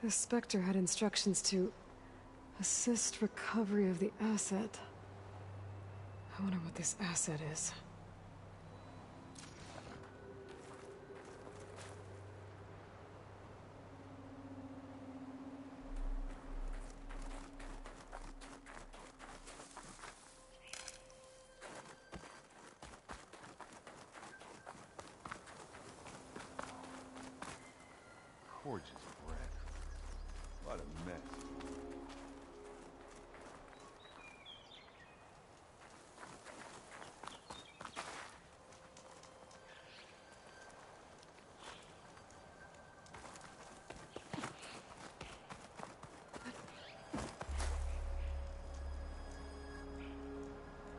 The Spectre had instructions to assist recovery of the asset. I wonder what this asset is. Gorgeous bread. What a mess.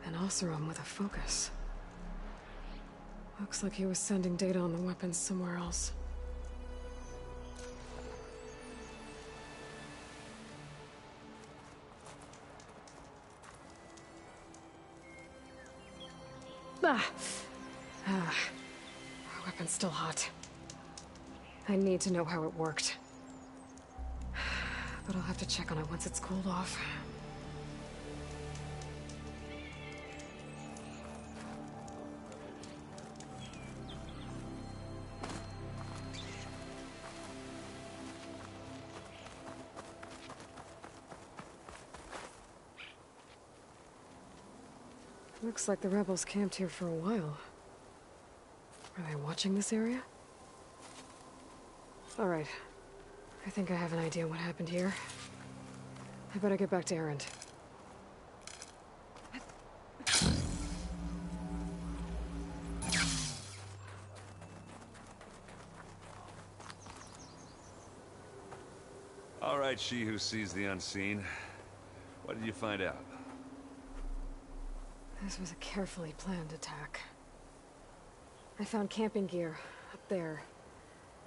An Oseram with a focus. Looks like he was sending data on the weapons somewhere else. Weapon's still hot. I need to know how it worked. But I'll have to check on it once it's cooled off. Looks like the rebels camped here for a while. Are they watching this area? All right. I think I have an idea what happened here. I better get back to Erend. All right, she who sees the unseen. What did you find out? This was a carefully planned attack. I found camping gear up there.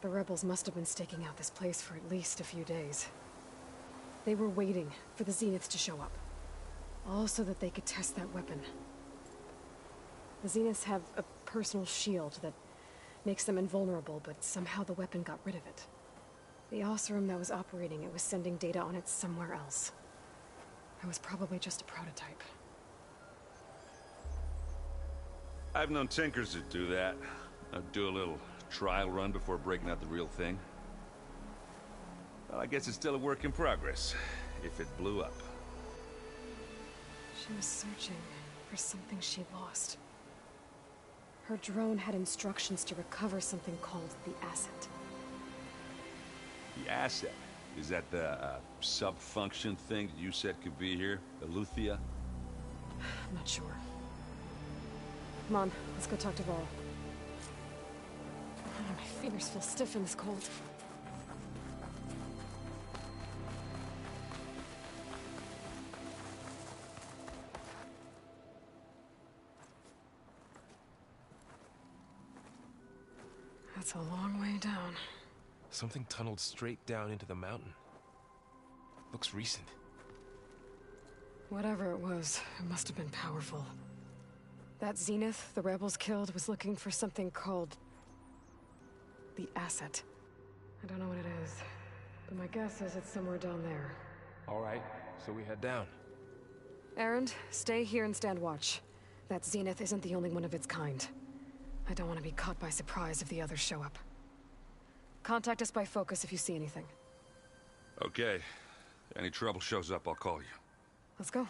The rebels must have been staking out this place for at least a few days. They were waiting for the Zeniths to show up. All so that they could test that weapon. The Zeniths have a personal shield that makes them invulnerable, but somehow the weapon got rid of it. The Oseram that was operating it was sending data on it somewhere else. It was probably just a prototype. I've known tinkers that do that. I'd do a little trial run before breaking out the real thing. Well, I guess it's still a work in progress, if it blew up. She was searching for something she lost. Her drone had instructions to recover something called the asset. The asset? Is that the sub-function thing that you said could be here? Eleuthia? I'm not sure. Come on, let's go talk to Varl. Oh, my fingers feel stiff in this cold. That's a long way down. Something tunneled straight down into the mountain. Looks recent. Whatever it was, it must have been powerful. That Zenith the rebels killed was looking for something called the asset. I don't know what it is, but my guess is it's somewhere down there. All right, so we head down. Erend, stay here and stand watch. That Zenith isn't the only one of its kind. I don't want to be caught by surprise if the others show up. Contact us by focus if you see anything. Okay. Any trouble shows up, I'll call you. Let's go.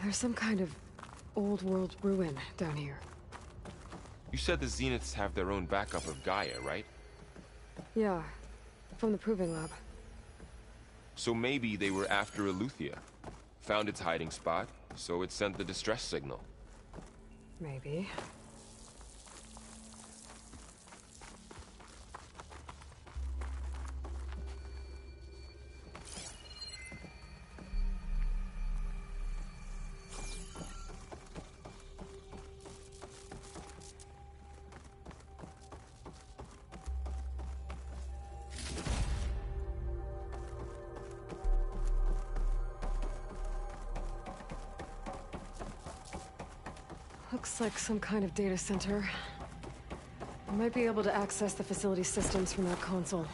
There's some kind of old world ruin down here. You said the Zeniths have their own backup of Gaia, right? Yeah, from the proving lab. So maybe they were after Eleuthia. Found its hiding spot, so it sent the distress signal. Maybe. Looks like some kind of data center. I might be able to access the facility systems from that console.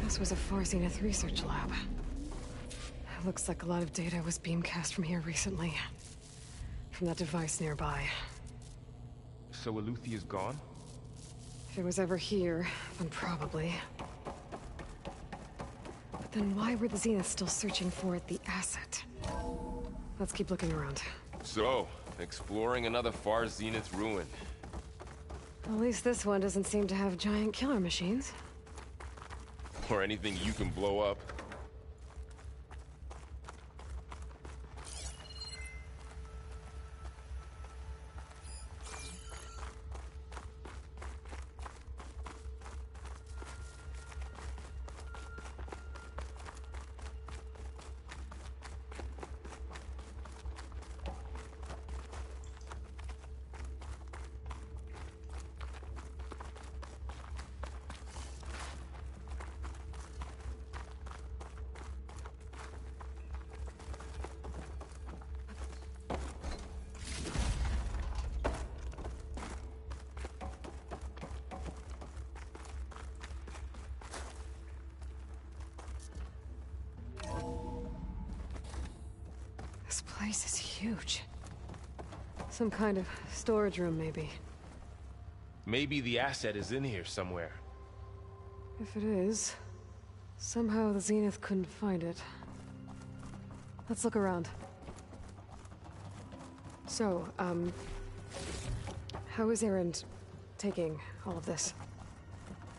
This was a Far Zenith research lab. Looks like a lot of data was beamcast from here recently. From that device nearby. So Eluthia's gone? If it was ever here, then probably. But then why were the Zeniths still searching for the asset? Let's keep looking around. So, exploring another Far Zenith ruin. At least this one doesn't seem to have giant killer machines. Or anything you can blow up. This place is huge. Some kind of storage room, maybe. Maybe the asset is in here somewhere. If it is, somehow the Zenith couldn't find it. Let's look around. So, how is Erend taking all of this?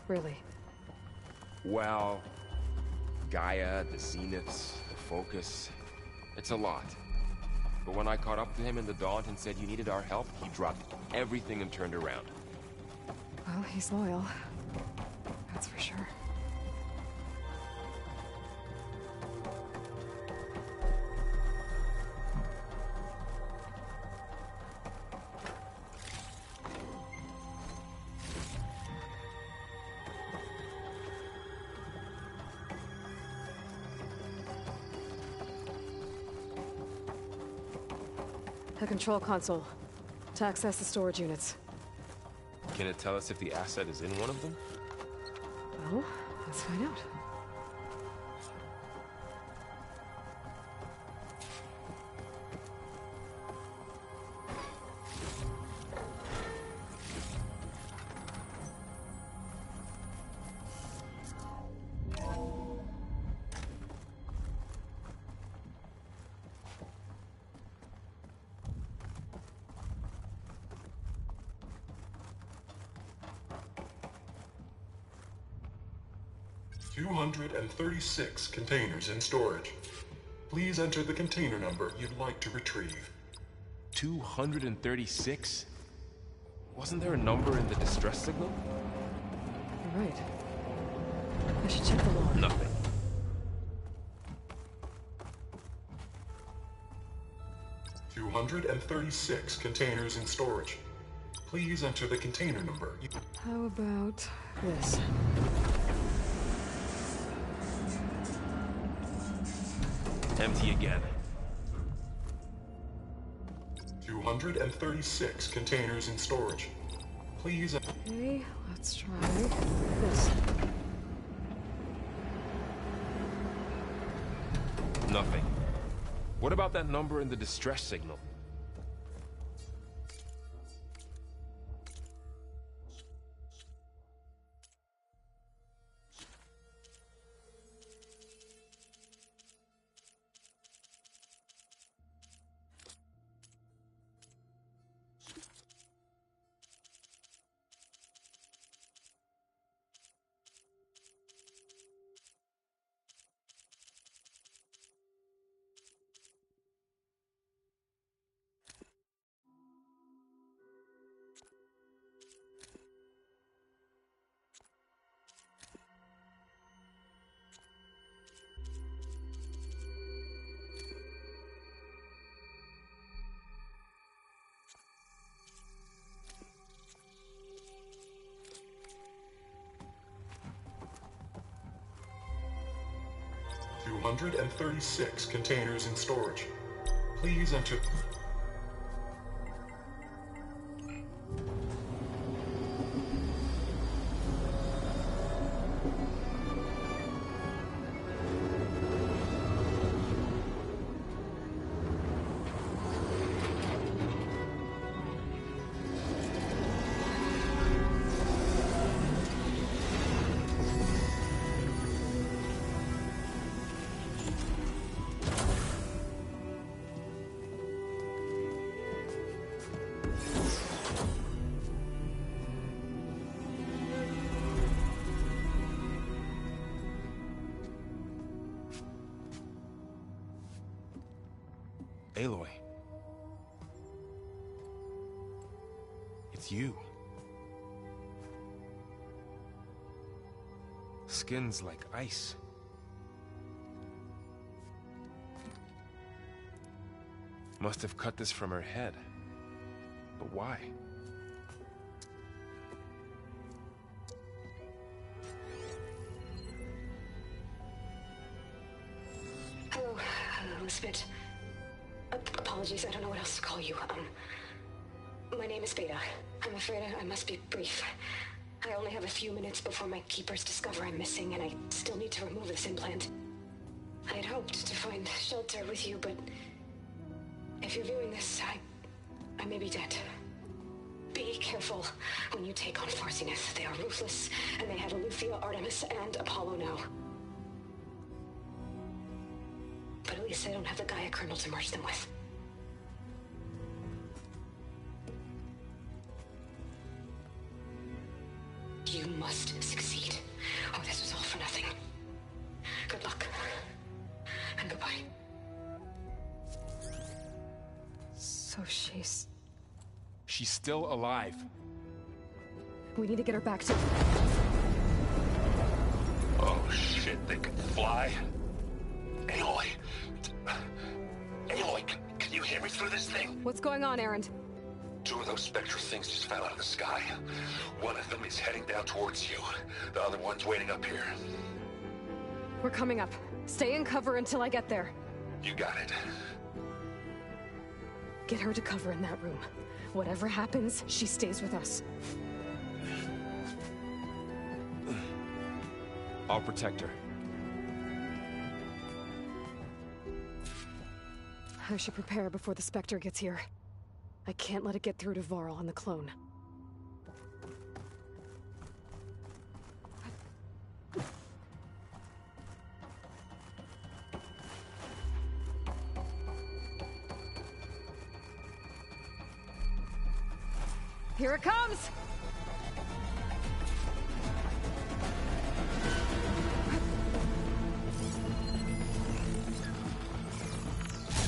Really? Well, Gaia, the Zeniths, the Focus. It's a lot. But when I caught up to him in the Daunt and said you needed our help, he dropped everything and turned around. Well, he's loyal. That's for sure. The control console. To access the storage units. Can it tell us if the asset is in one of them? Well, let's find out. "236 containers in storage. Please enter the container number you'd like to retrieve." 236? Wasn't there a number in the distress signal? You're right. I should check the log. Nothing. "236 containers in storage. Please enter the container number. How about this? Empty again. 236 containers in storage. Please. Okay, let's try this. Nothing. What about that number in the distress signal? 236 containers in storage. Please enter... Aloy. It's you. Skin's like ice. Must have cut this from her head. But why? Hello, Elizabeth. Apologies, I don't know what else to call you. My name is Beta. I'm afraid I must be brief. I only have a few minutes before my keepers discover I'm missing, and I still need to remove this implant. I had hoped to find shelter with you, but if you're viewing this, I may be dead. Be careful when you take on Farsiness. They are ruthless, and they have Eleuthia, Artemis, and Apollo now. But at least I don't have the Gaia kernel to merge them with. You must succeed. Oh, this was all for nothing. Good luck. And goodbye. So she's still alive. We need to get her back to... Oh shit, they can fly? Aloy! Aloy, can you hear me through this thing? What's going on, Erend? Two of those spectral things just fell out of the sky. One of them is heading down towards you. The other one's waiting up here. We're coming up. Stay in cover until I get there. You got it. Get her to cover in that room. Whatever happens, she stays with us. I'll protect her. I should prepare before the Spectre gets here. I can't let it get through to Varl and the clone. Here it comes!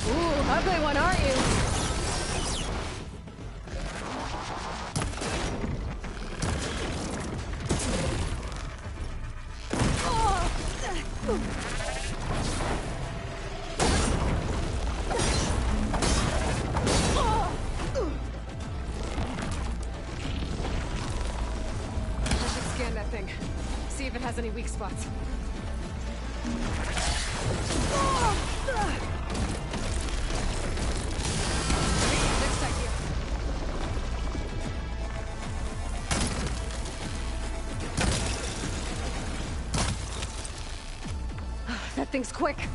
Ooh, ugly one, aren't you? See if it has any weak spots. Next idea. That thing's quick.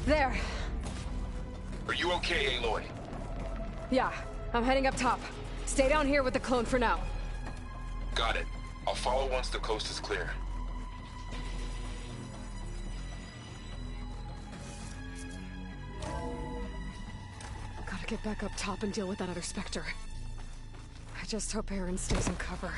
There. Are you okay, Aloy? Yeah, I'm heading up top. Stay down here with the clone for now. Got it. I'll follow once the coast is clear. Gotta get back up top and deal with that other Spectre. I just hope Aaron stays in cover.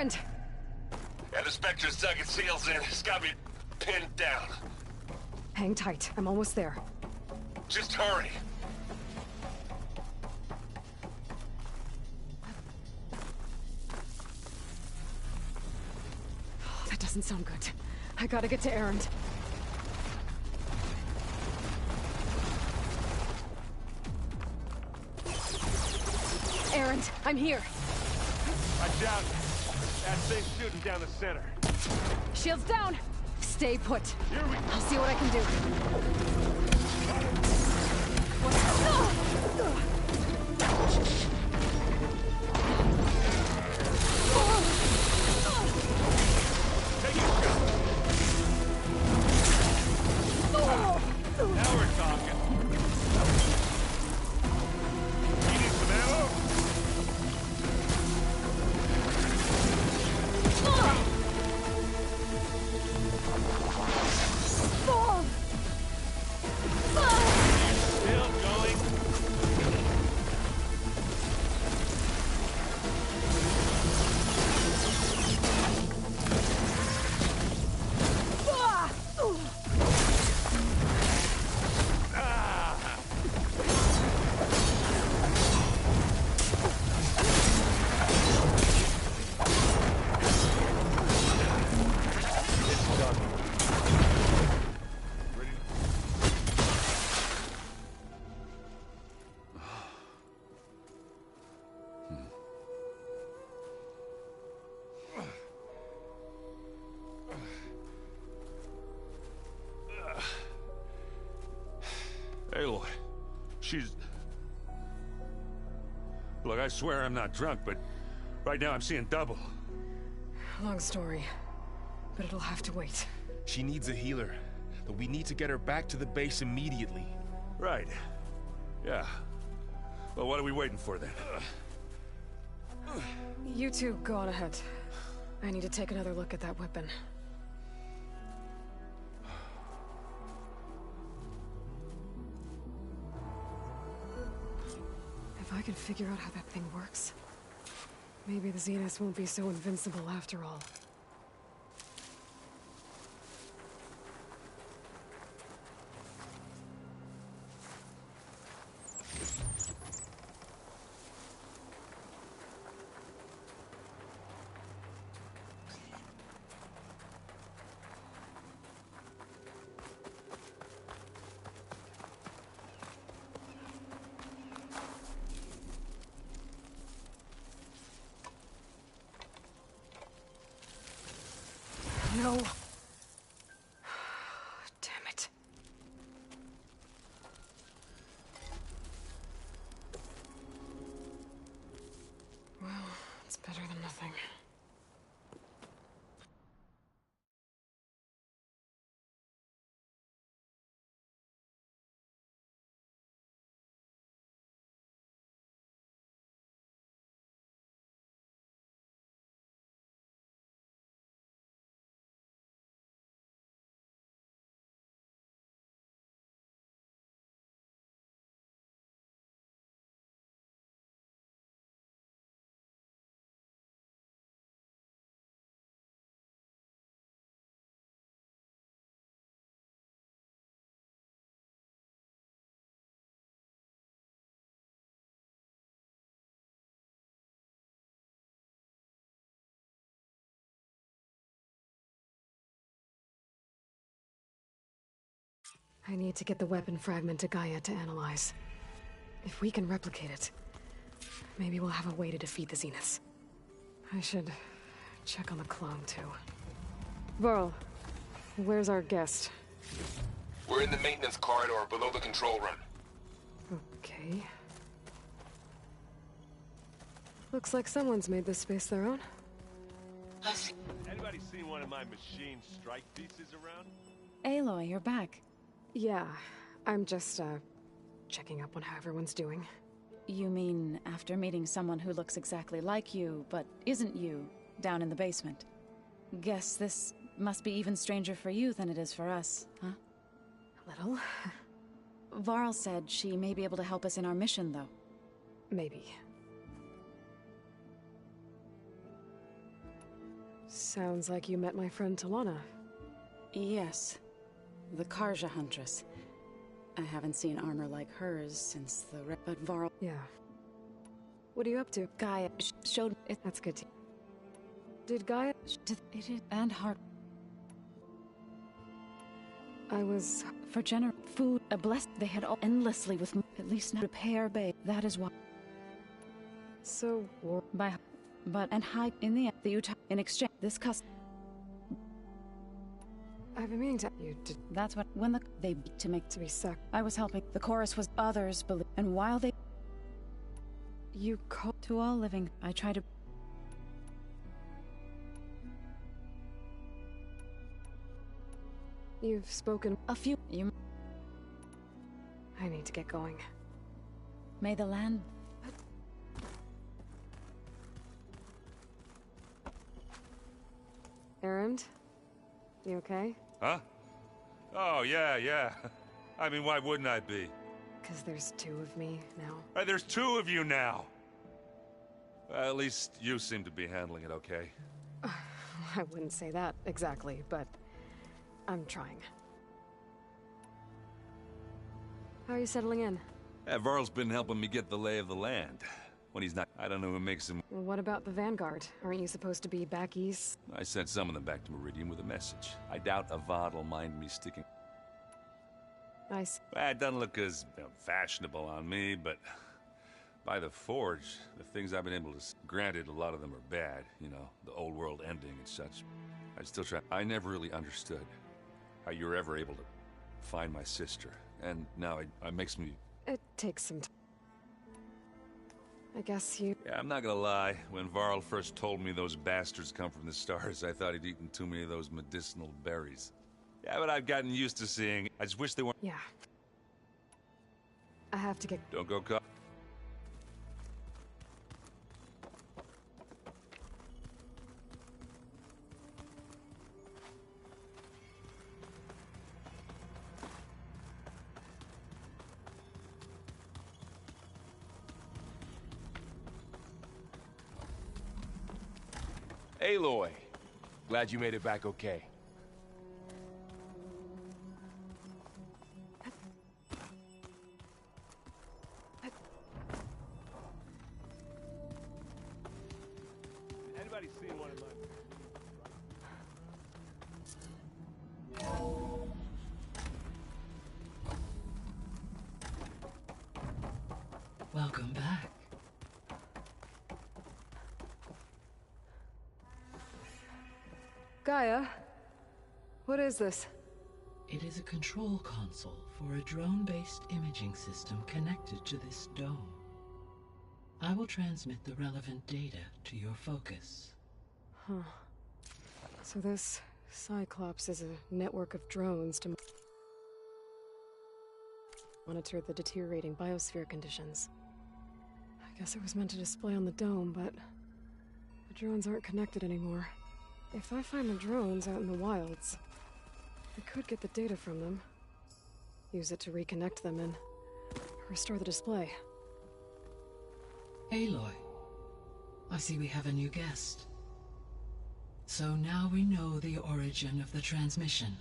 Errand! And the Spectre's dug its heels in. It's got me pinned down. Hang tight. I'm almost there. Just hurry. Oh, that doesn't sound good. I gotta get to Errand. Errand, I'm here. Watch out. That thing's shooting down the center. Shields down. Stay put. Here we go. I'll see what I can do. Take a shot. Now we're talking. You need some ammo? Still going. It's done. Ready? Aloy, she's... Look, I swear I'm not drunk, but right now I'm seeing double. Long story, but it'll have to wait. She needs a healer, but we need to get her back to the base immediately. Right. Yeah. Well, what are we waiting for then? You two go on ahead. I need to take another look at that weapon. If I can figure out how that thing works, maybe the Zeniths won't be so invincible after all. No. Damn it. Well, it's better than nothing. I need to get the weapon fragment to Gaia to analyze. If we can replicate it, maybe we'll have a way to defeat the Zeniths. I should check on the clone, too. Varl, where's our guest? We're in the maintenance corridor below the control room. Okay. Looks like someone's made this space their own. Anybody seen one of my machine strike pieces around? Aloy, you're back. Yeah, I'm just, checking up on how everyone's doing. You mean after meeting someone who looks exactly like you, but isn't you, down in the basement? Guess this must be even stranger for you than it is for us, huh? A little. Varl said she may be able to help us in our mission, though. Maybe. Sounds like you met my friend Talana. Yes. The Karja Huntress. I haven't seen armor like hers since the but Varl. Yeah. What are you up to? Gaia showed it. That's good. Did Gaia... And heart. I was... For food, a blessed. They had all endlessly with at least not repair bay. That is why. So... And high in the Utah in exchange. This I've been meaning to... You did... That's what... When they to make... To be sucked. I was helping. The chorus was others believe. And while they... You call... To all living, I try to... You've spoken... A few... You... I need to get going. May the land... Errand? You okay? Huh? Oh, yeah. I mean, why wouldn't I be? Because there's two of me now. There's two of you now! Well, at least you seem to be handling it okay. I wouldn't say that exactly, but I'm trying. How are you settling in? Varl's been helping me get the lay of the land. When he's not, I don't know who makes him... What about the Vanguard? Aren't you supposed to be back east? I sent some of them back to Meridian with a message. I doubt Avad will mind me sticking... I see. It doesn't look as fashionable on me, but... By the Forge, the things I've been able to... Granted, a lot of them are bad, you know, the old world ending and such. I still try... I never really understood how you were ever able to find my sister. And now it makes me... It takes some time. I guess you... Yeah, I'm not gonna lie. When Varl first told me those bastards come from the stars, I thought he'd eaten too many of those medicinal berries. Yeah, but I've gotten used to seeing... I just wish they weren't... Yeah. I have to get... Don't go caught. Aloy, glad you made it back okay. Anybody seen one of mine? Welcome back. Gaia? What is this? It is a control console for a drone-based imaging system connected to this dome. I will transmit the relevant data to your focus. Huh. So this Cyclops is a network of drones to monitor the deteriorating biosphere conditions. I guess it was meant to display on the dome, but the drones aren't connected anymore. If I find the drones out in the wilds, I could get the data from them, use it to reconnect them and restore the display. Aloy, I see we have a new guest. So now we know the origin of the transmission.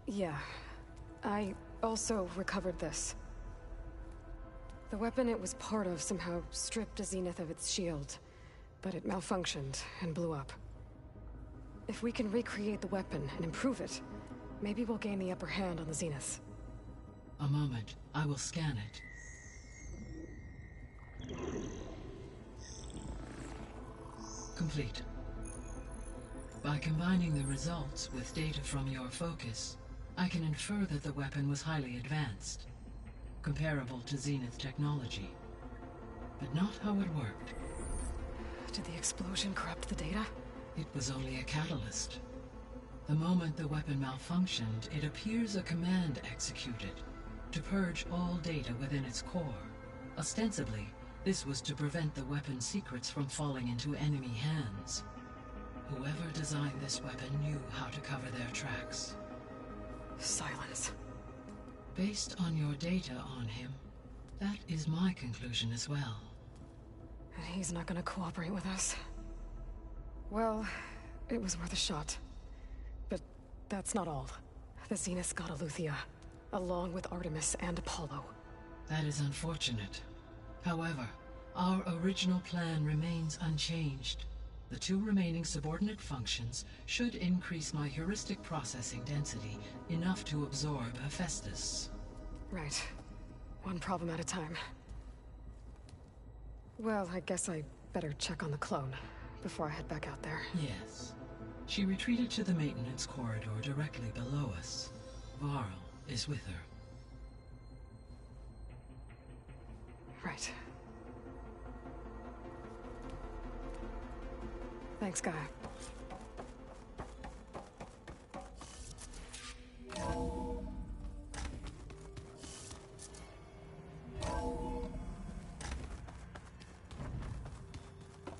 Yeah. I also recovered this. The weapon it was part of somehow stripped Zenith of its shield, but it malfunctioned and blew up. If we can recreate the weapon and improve it, maybe we'll gain the upper hand on the Zenith. A moment, I will scan it. Complete. By combining the results with data from your focus, I can infer that the weapon was highly advanced, comparable to Zenith technology, but not how it worked. Did the explosion corrupt the data? It was only a catalyst. The moment the weapon malfunctioned, it appears a command executed to purge all data within its core. Ostensibly, this was to prevent the weapon's secrets from falling into enemy hands. Whoever designed this weapon knew how to cover their tracks. Silence. Based on your data on him, that is my conclusion as well. And he's not gonna cooperate with us. Well, It was worth a shot. But that's not all. The Zeniths got Aletheia, along with Artemis and Apollo. That is unfortunate. However, our original plan remains unchanged. The 2 remaining subordinate functions should increase my heuristic processing density enough to absorb Hephaestus. Right. One problem at a time. Well, I guess I better check on the clone before I head back out there. Yes. She retreated to the maintenance corridor directly below us. Varl is with her. Right. Thanks, Gaia.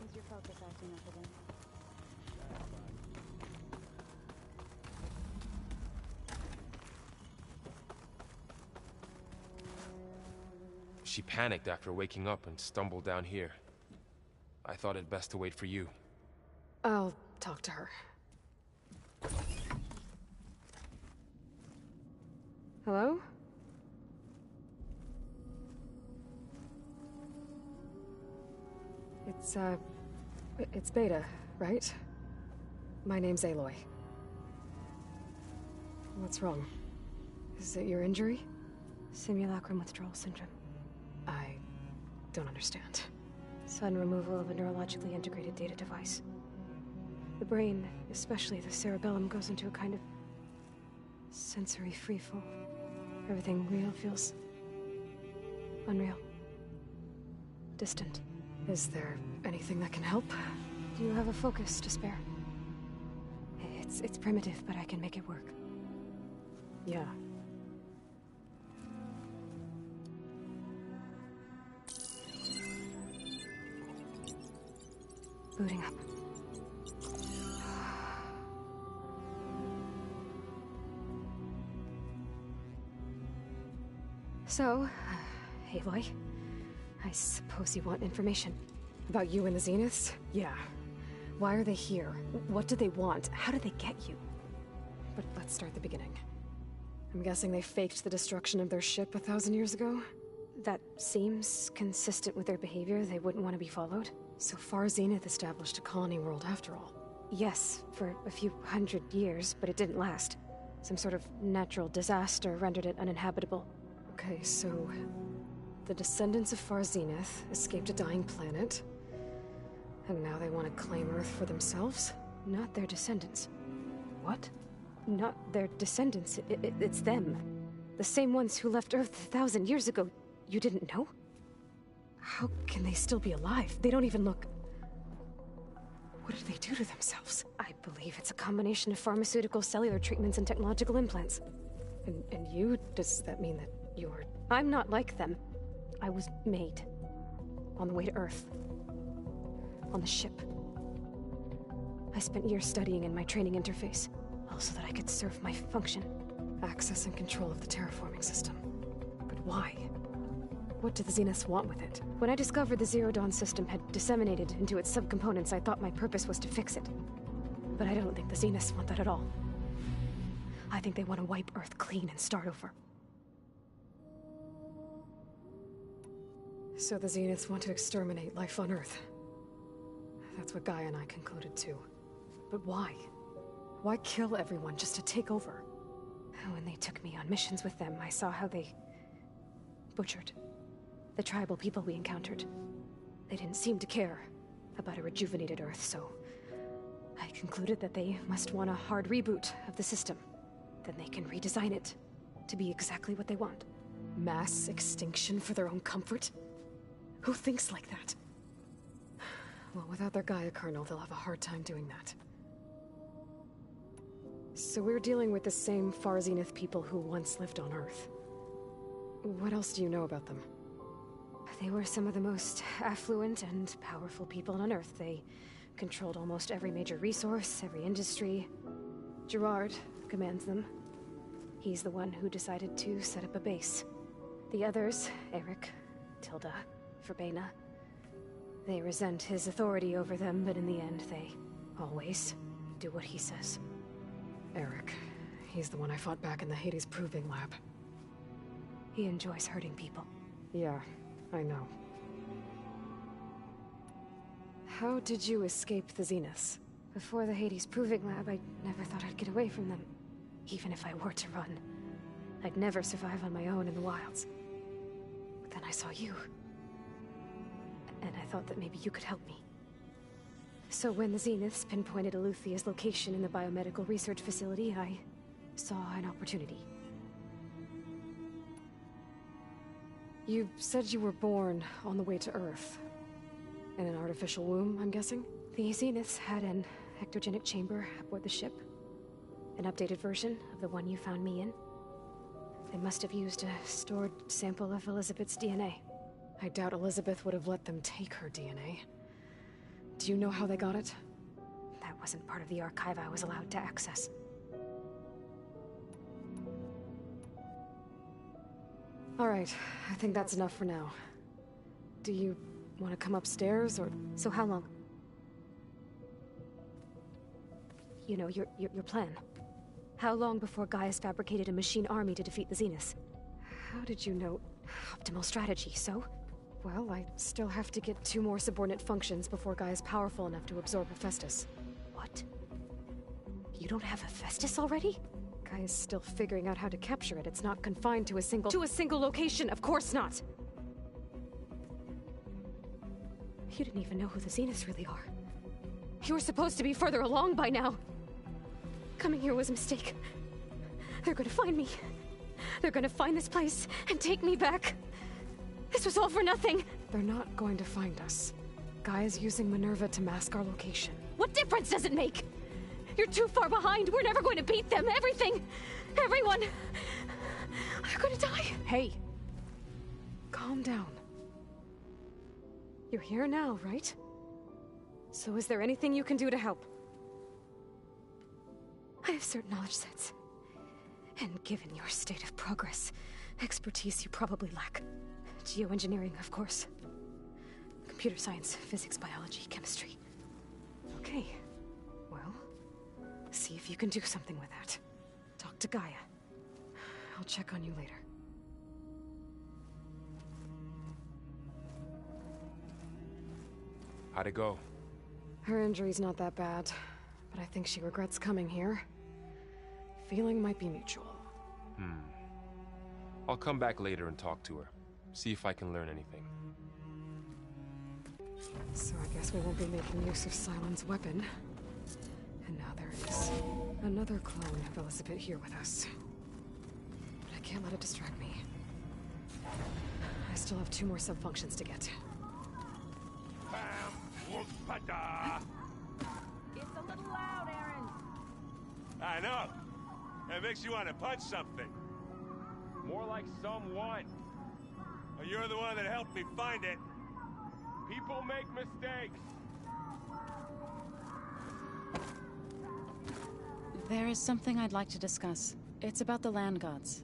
Is your focus acting up again? She panicked after waking up and stumbled down here. I thought it best to wait for you. I'll talk to her. Hello? It's Beta, right? My name's Aloy. What's wrong? Is it your injury? Simulacrum withdrawal syndrome. I don't understand. Sudden removal of a neurologically integrated data device. The brain, especially the cerebellum, goes into a kind of sensory freefall. Everything real feels unreal. Distant. Is there anything that can help? Do you have a focus to spare? It's primitive, but I can make it work. Yeah. Booting up. So, Aloy, I suppose you want information. About you and the Zeniths? Yeah. Why are they here? What do they want? How did they get you? But let's start at the beginning. I'm guessing they faked the destruction of their ship 1,000 years ago? That seems consistent with their behavior. They wouldn't want to be followed. So far, Zenith established a colony world after all. Yes, for a few hundred years, but it didn't last. Some sort of natural disaster rendered it uninhabitable. Okay, so the descendants of Far Zenith escaped a dying planet, and now they want to claim Earth for themselves? Not their descendants. What? Not their descendants. It's them. The same ones who left Earth 1,000 years ago. You didn't know? How can they still be alive? They don't even look... What did they do to themselves? I believe it's a combination of pharmaceutical, cellular treatments, and technological implants. And you? Does that mean that you're... I'm not like them. I was made. On the way to Earth. On the ship. I spent years studying in my training interface, all so that I could serve my function. Access and control of the terraforming system. But why? What do the Zeniths want with it? When I discovered the Zero Dawn system had disseminated into its subcomponents, I thought my purpose was to fix it. But I don't think the Zeniths want that at all. I think they want to wipe Earth clean and start over. So the Zeniths want to exterminate life on Earth. That's what Gaia and I concluded too. But why? Why kill everyone just to take over? When they took me on missions with them, I saw how they butchered the tribal people we encountered. They didn't seem to care about a rejuvenated Earth, so I concluded that they must want a hard reboot of the system. Then they can redesign it to be exactly what they want. Mass extinction for their own comfort? Who thinks like that? Well, without their Gaia kernel, they'll have a hard time doing that. So we're dealing with the same Far Zenith people who once lived on Earth. What else do you know about them? They were some of the most affluent and powerful people on Earth. They controlled almost every major resource, every industry. Gerard commands them. He's the one who decided to set up a base. The others, Eric, Tilda, Verbena, they resent his authority over them, but in the end, they always do what he says. Eric. He's the one I fought back in the Hades Proving Lab. He enjoys hurting people. Yeah, I know. How did you escape the Zeniths? Before the Hades Proving Lab, I never thought I'd get away from them. Even if I were to run. I'd never survive on my own in the wilds. But then I saw you. And I thought that maybe you could help me. So when the Zeniths pinpointed Aluthia's location in the biomedical research facility, I saw an opportunity. You said you were born on the way to Earth. In an artificial womb, I'm guessing? The Zeniths had an ectogenic chamber aboard the ship. An updated version of the one you found me in. They must have used a stored sample of Elizabeth's DNA. I doubt Elizabeth would have let them take her DNA. Do you know how they got it? That wasn't part of the archive I was allowed to access. All right, I think that's enough for now. Do you want to come upstairs, or...? So how long? You know, your plan. How long before Gaius fabricated a machine army to defeat the Zeniths? How did you know? Optimal strategy, so? Well, I still have to get 2 more subordinate functions before Gaia's powerful enough to absorb Hephaestus. What? You don't have Hephaestus already? Gaia's still figuring out how to capture it. It's not confined to a single location, of course not! You didn't even know who the Zeniths really are. You were supposed to be further along by now. Coming here was a mistake. They're gonna find me. They're gonna find this place and take me back. This was all for nothing. They're not going to find us. Gaia's using Minerva to mask our location. What difference does it make? You're too far behind. We're never going to beat them. Everything. Everyone. They're gonna die. Hey. Calm down. You're here now, right? So is there anything you can do to help? I have certain knowledge sets. And given your state of progress, expertise you probably lack. Geoengineering, of course. Computer science, physics, biology, chemistry. Okay. Well, see if you can do something with that. Talk to Gaia. I'll check on you later. How'd it go? Her injury's not that bad, but I think she regrets coming here. Feeling might be mutual. I'll come back later and talk to her. See if I can learn anything. So I guess we won't be making use of Sylens' weapon. And now there is another clone of Elizabeth here with us. But I can't let it distract me. I still have 2 more sub-functions to get. It's a little loud, Aaron. I know. That makes you want to punch something. More like someone. Well, you're the one that helped me find it. People make mistakes. There is something I'd like to discuss. It's about the land gods.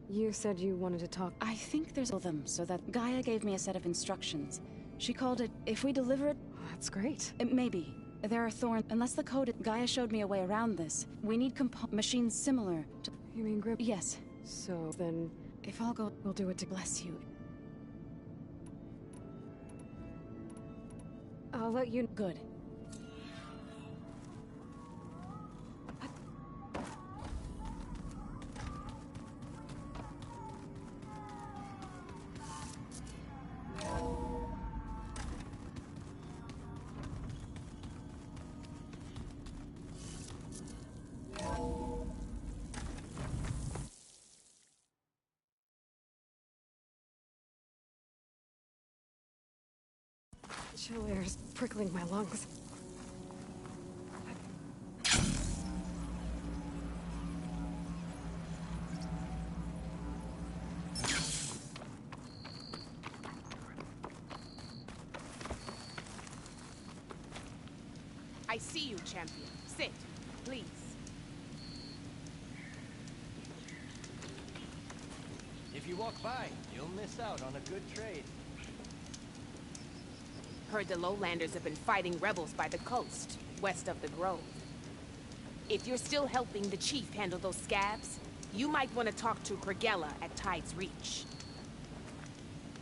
You said you wanted to talk. I think there's them, so that Gaia gave me a set of instructions. She called it, if we deliver it... That's great. Maybe. There are thorns. Unless the code... Gaia showed me a way around this. We need machines similar to... You mean grip? Yes. So then... If I'll go, we'll do it to bless you. I'll let you... Good. Chill air's prickling my lungs. I see you, champion. Sit, please. If you walk by, you'll miss out on a good trade. heard the lowlanders have been fighting rebels by the coast, west of the grove. If you're still helping the chief handle those scabs, you might want to talk to Kragella at Tide's Reach.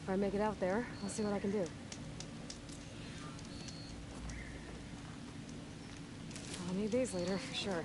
If I make it out there, I'll see what I can do. I'll need these later, for sure.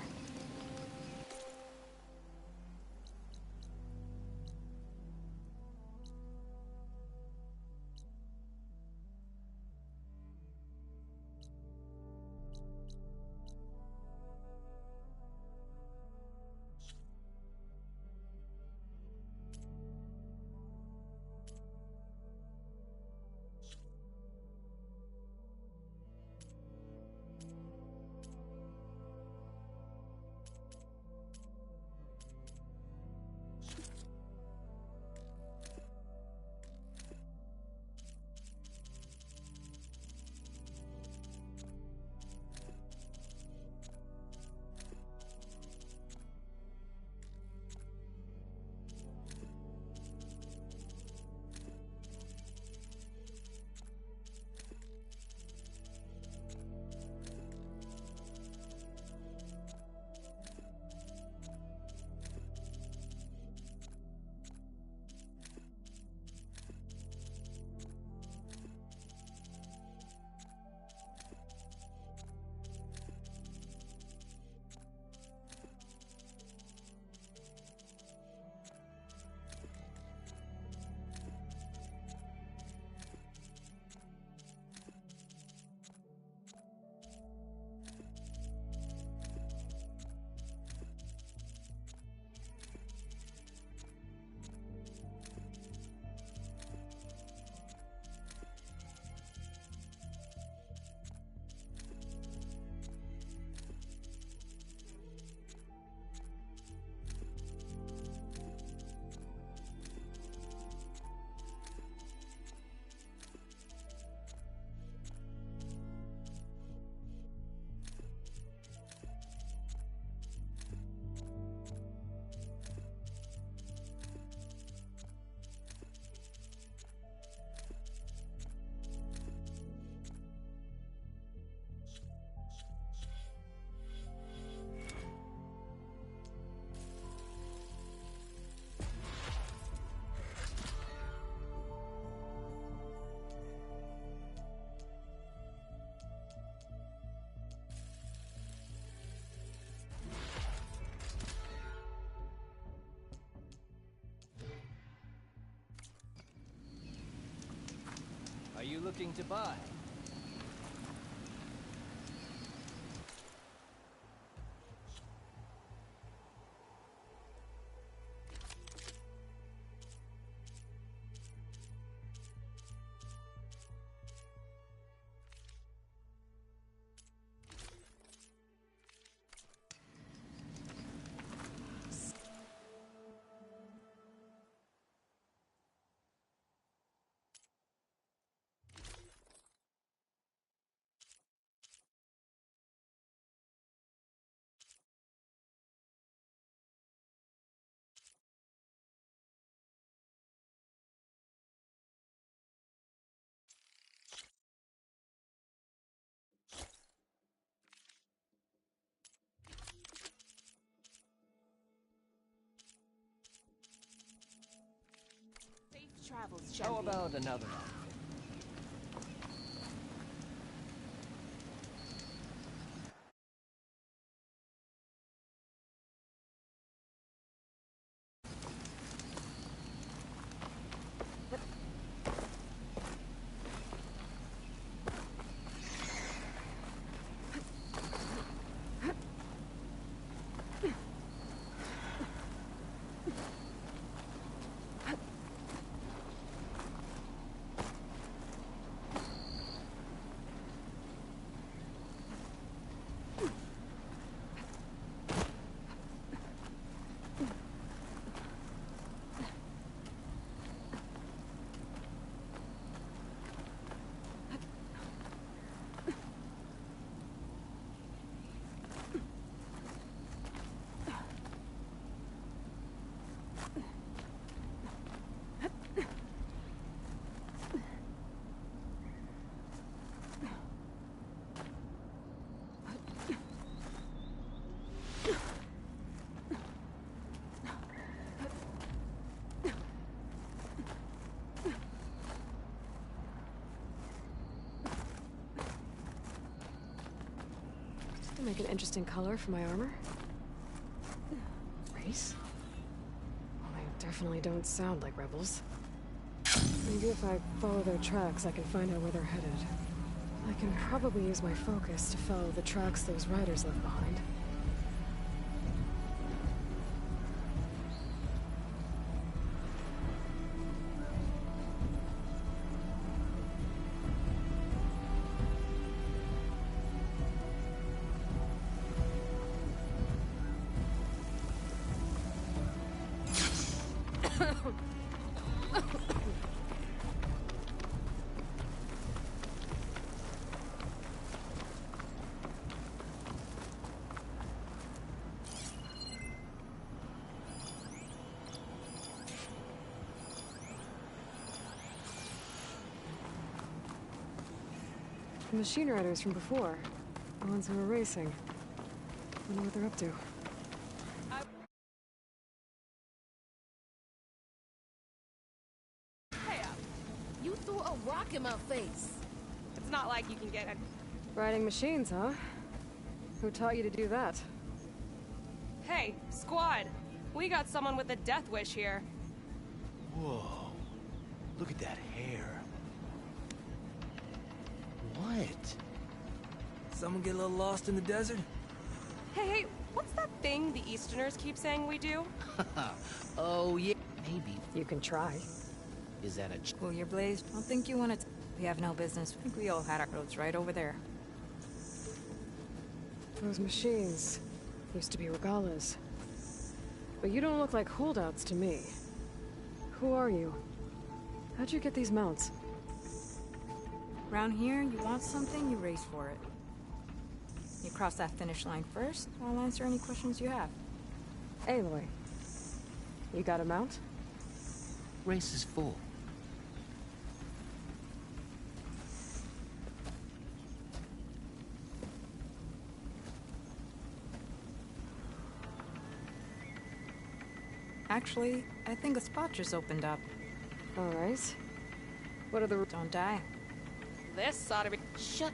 Are you looking to buy? Safe travels, How champion. about another? Make an interesting color for my armor. Race? Well, they definitely don't sound like rebels. Maybe if I follow their tracks, I can find out where they're headed. I can probably use my focus to follow the tracks those riders left behind. The machine riders from before. The ones who were racing. Wonder what they're up to. Hey, you threw a rock in my face. It's not like you can get a... Riding machines, huh? Who taught you to do that? Hey, squad. We got someone with a death wish here. Whoa. Look at that hair. What? Someone get a little lost in the desert? Hey, what's that thing the Easterners keep saying we do? Oh, yeah. Maybe. You can try. Is that a... Well, you're blazed. I don't think you want to... We have no business. I think we all had our roads right over there. Those machines used to be regalas. But you don't look like holdouts to me. Who are you? How'd you get these mounts? Around here, you want something, you race for it. You cross that finish line first, I'll answer any questions you have. Aloy, you got a mount? Race is full. Actually, I think a spot just opened up. All right. What are the... Don't die. This ought to be... Shut...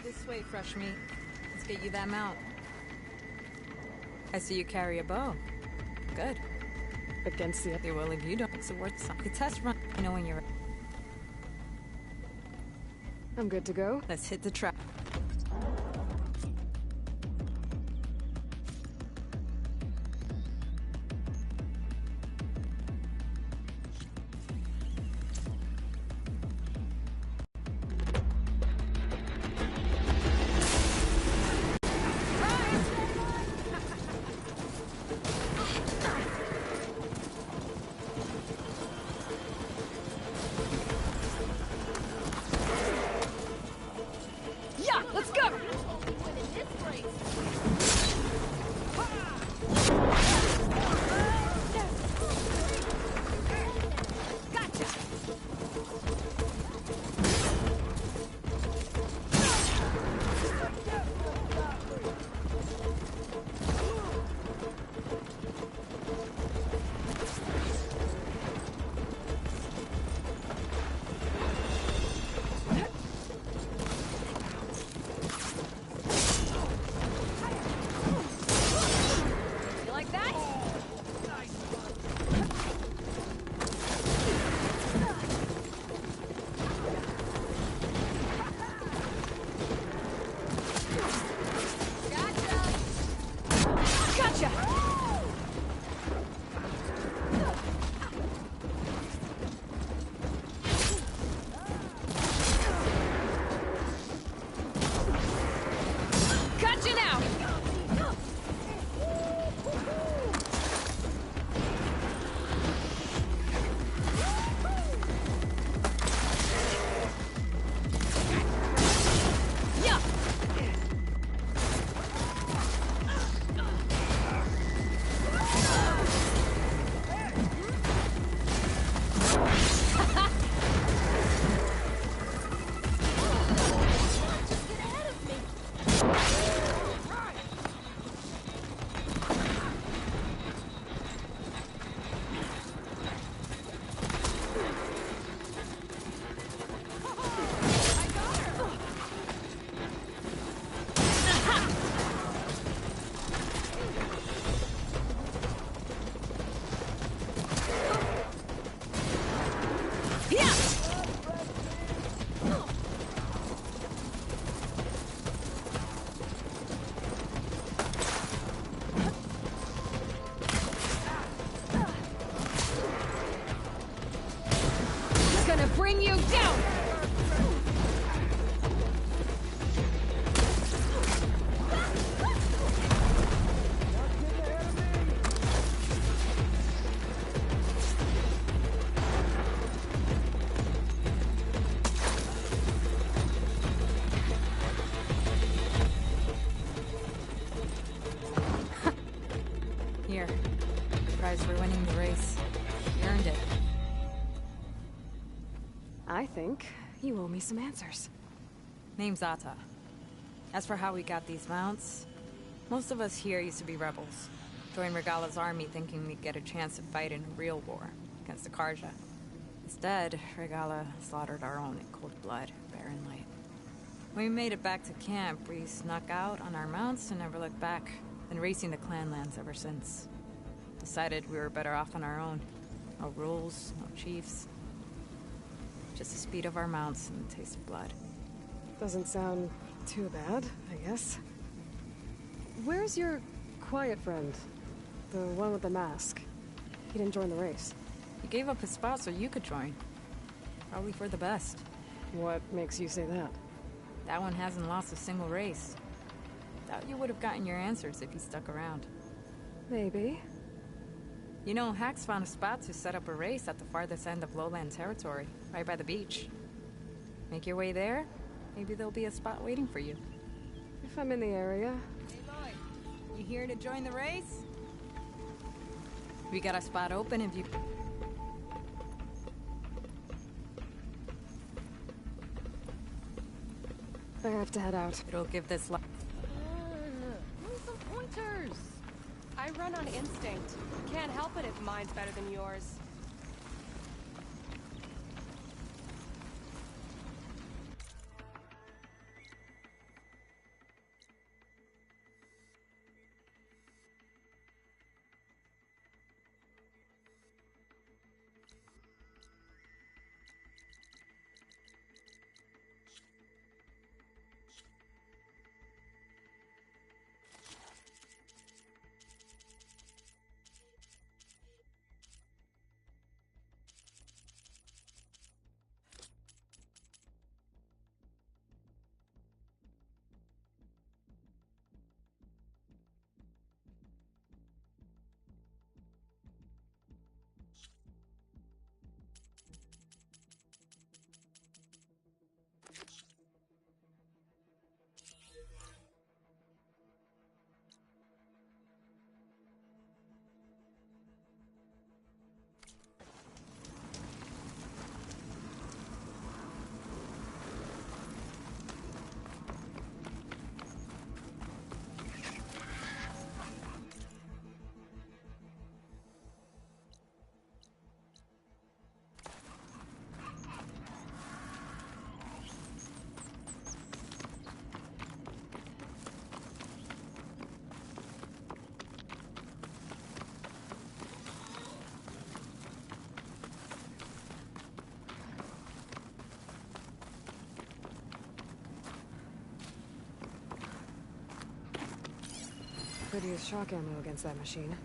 This way, fresh meat. Let's get you that mount. I see you carry a bow. Good. Against the... Well, if you don't, it's worth something. The test run, I know when you're... I'm good to go. Let's hit the track. bring you down! Here. Prize for winning the race. You earned it. I think you owe me some answers. Name's Ata. As for how we got these mounts, most of us here used to be rebels. Joined Regala's army thinking we'd get a chance to fight in a real war against the Karja. Instead, Regala slaughtered our own in cold blood, barren light. When we made it back to camp, we snuck out on our mounts and never looked back. Been racing the clan lands ever since. Decided we were better off on our own. No rules, no chiefs. Just the speed of our mounts and the taste of blood. Doesn't sound too bad, I guess. Where's your quiet friend? The one with the mask. He didn't join the race. He gave up his spot so you could join. Probably for the best. What makes you say that? That one hasn't lost a single race. Doubt you would have gotten your answers if you stuck around. Maybe. You know, Hax found a spot to set up a race at the farthest end of lowland territory, right by the beach. Make your way there, maybe there'll be a spot waiting for you. If I'm in the area. Hey boy, you here to join the race? We got a spot open if you... I have to head out. It'll give this... Some pointers! I run on instinct. Can't help it if mine's better than yours. Could use shock ammo against that machine.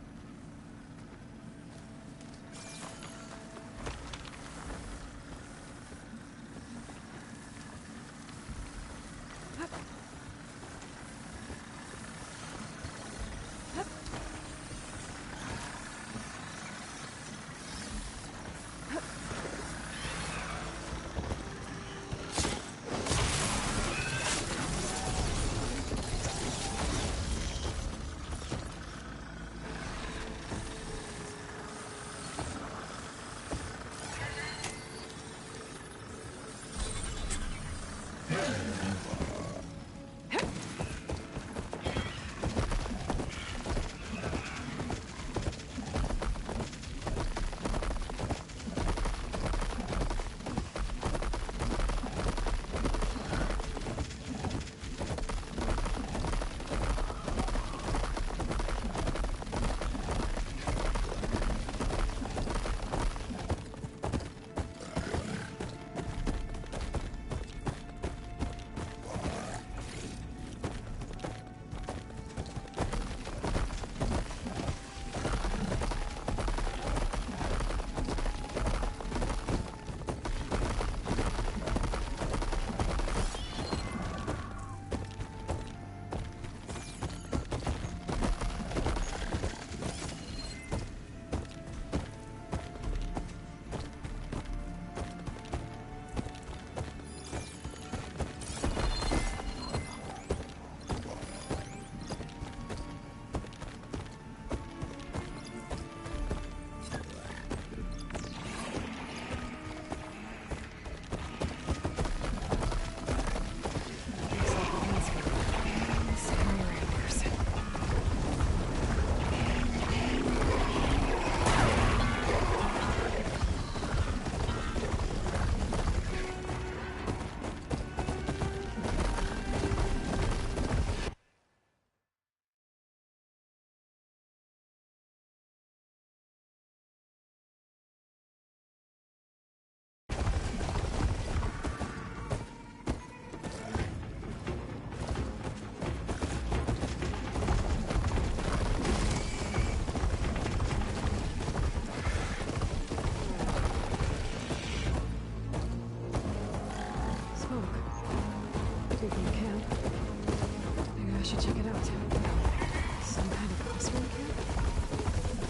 Swim camp?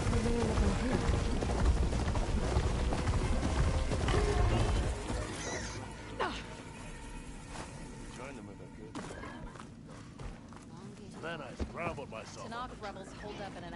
How'd they end up in here? Join them if I could. Then I scrambled myself. Tanakh rebels hold up in an...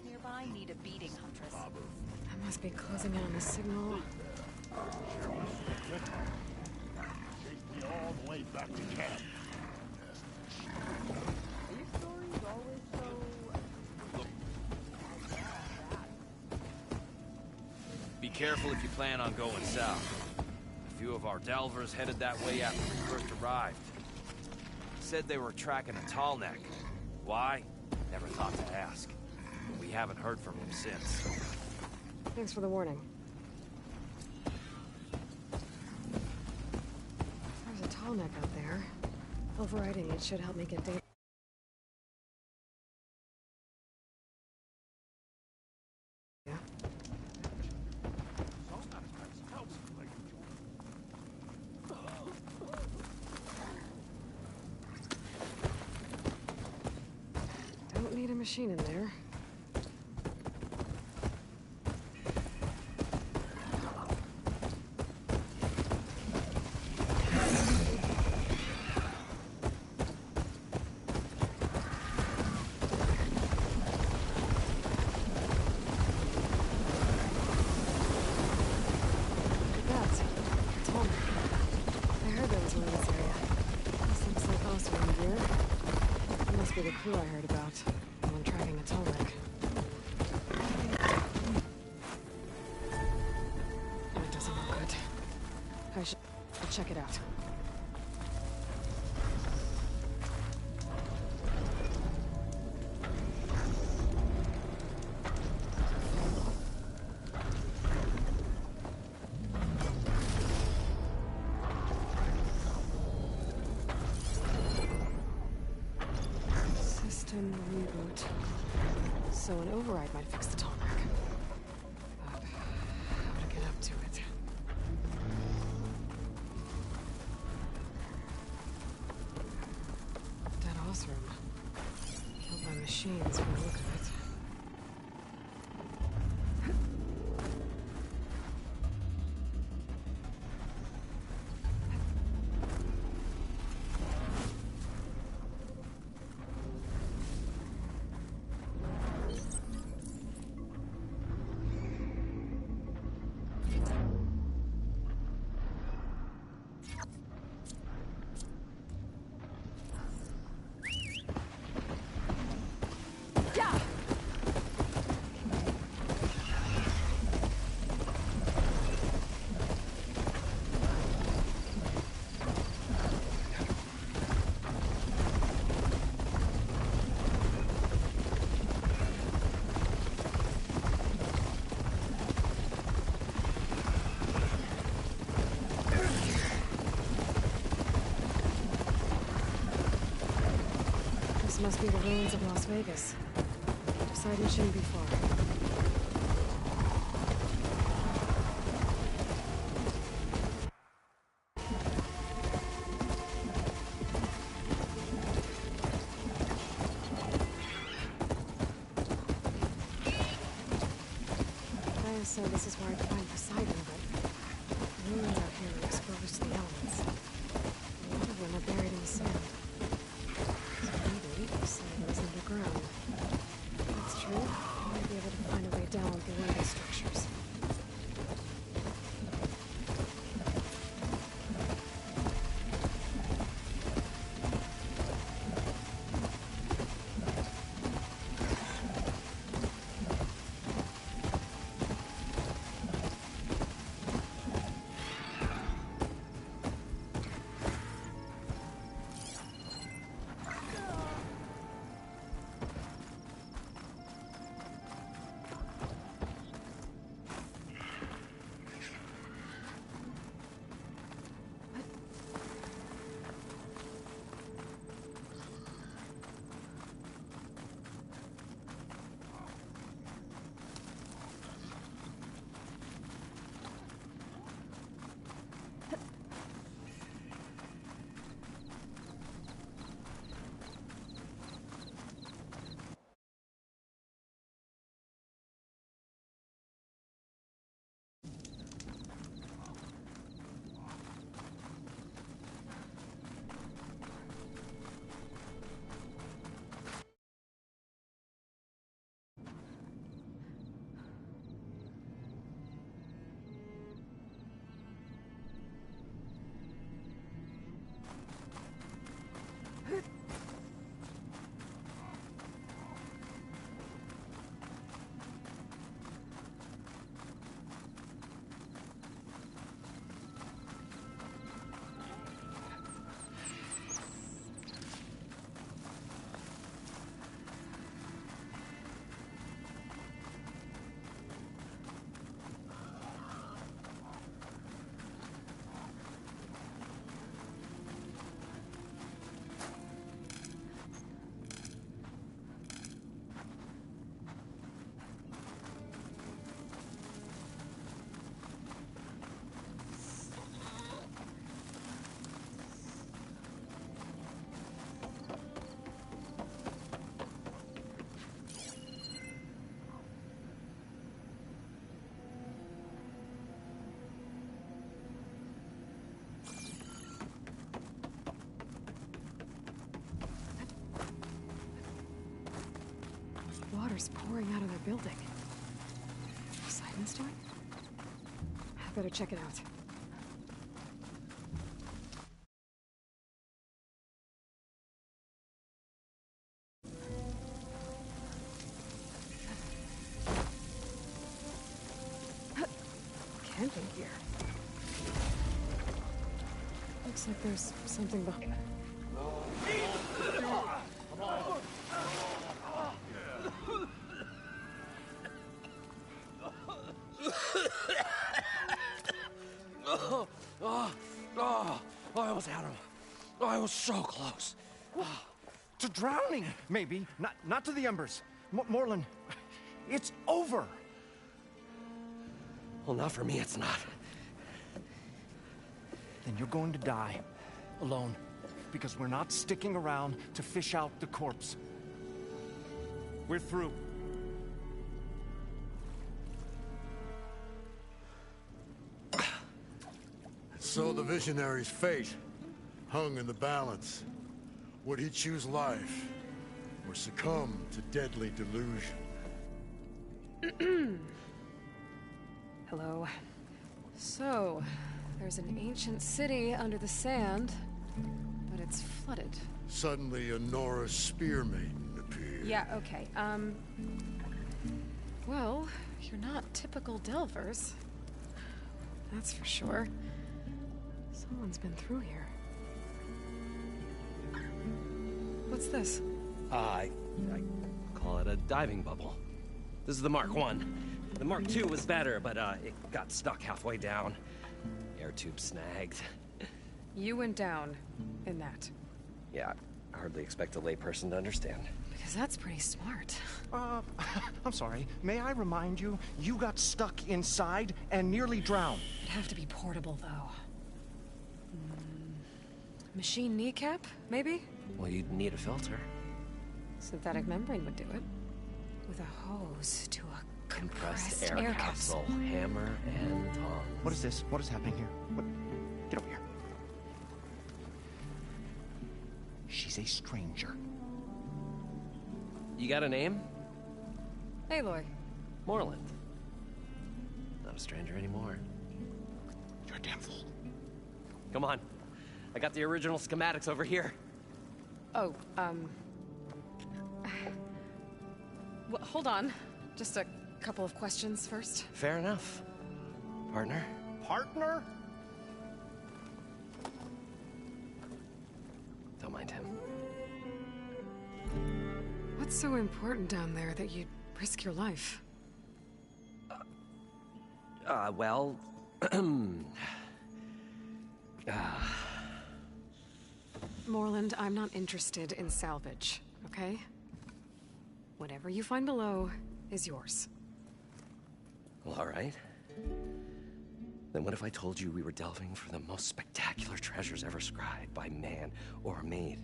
Nearby need a beating, Huntress. I must be closing in on the signal. Chased me all the way back to camp. These stories always so... Be careful if you plan on going south. A few of our delvers headed that way after we first arrived. Said they were tracking a tall neck. Why? Never thought to ask. We haven't heard from him since. Thanks for the warning. There's a tall neck out there. Overriding it should help me get data. Yeah. Don't need a machine in there. The crew I heard about when tracking a tall neck. That doesn't look good. I should check it out. Reboot. So an override might fix the tall neck. But how to get up to it? Dead Osram. Killed by machines from the look of it. Yeah! must be the ruins of Las Vegas. Poseidon shouldn't be far. I said this is where I'd find Poseidon, but the ruins out here are exposed to the elements. A lot of them are buried in the sand. So maybe Poseidon is underground. If that's true, I might be able to find a way down below the structures. Water's pouring out of their building. Poseidon's doing? I better check it out. Camping gear. Looks like there's something behind. I almost had him. I was so close. To drowning, maybe. Not to the embers. Moreland, it's over. Well, not for me, it's not. Then you're going to die. Alone. Because we're not sticking around to fish out the corpse. We're through. So the visionary's fate hung in the balance. Would he choose life or succumb to deadly delusion? Hello. So, there's an ancient city under the sand, but it's flooded. Suddenly a Nora spear maiden appeared. Yeah, okay. Well, you're not typical Delvers. That's for sure. Someone's been through here. What's this? I call it a diving bubble. This is the Mark I. The Mark II was better, but it got stuck halfway down. Air tube snagged. You went down in that. Yeah, hardly expect a layperson to understand. Because that's pretty smart. I'm sorry. May I remind you, you got stuck inside and nearly drowned. It'd have to be portable, though. Machine kneecap, maybe? Well, you'd need a filter. Synthetic membrane would do it. With a hose to a compressed air capsule. Hammer and tongs. What is this? What is happening here? What? Get over here. She's a stranger. You got a name? Aloy. Moreland. Not a stranger anymore. You're a damn fool. Come on. I got the original schematics over here. Oh, well, hold on. Just a couple of questions first. Fair enough. Partner? Partner? Don't mind him. What's so important down there that you'd risk your life? Well... Moreland, I'm not interested in salvage, okay? Whatever you find below is yours. Well, all right. Then what if I told you we were delving for the most spectacular treasures ever scribed by man or maid?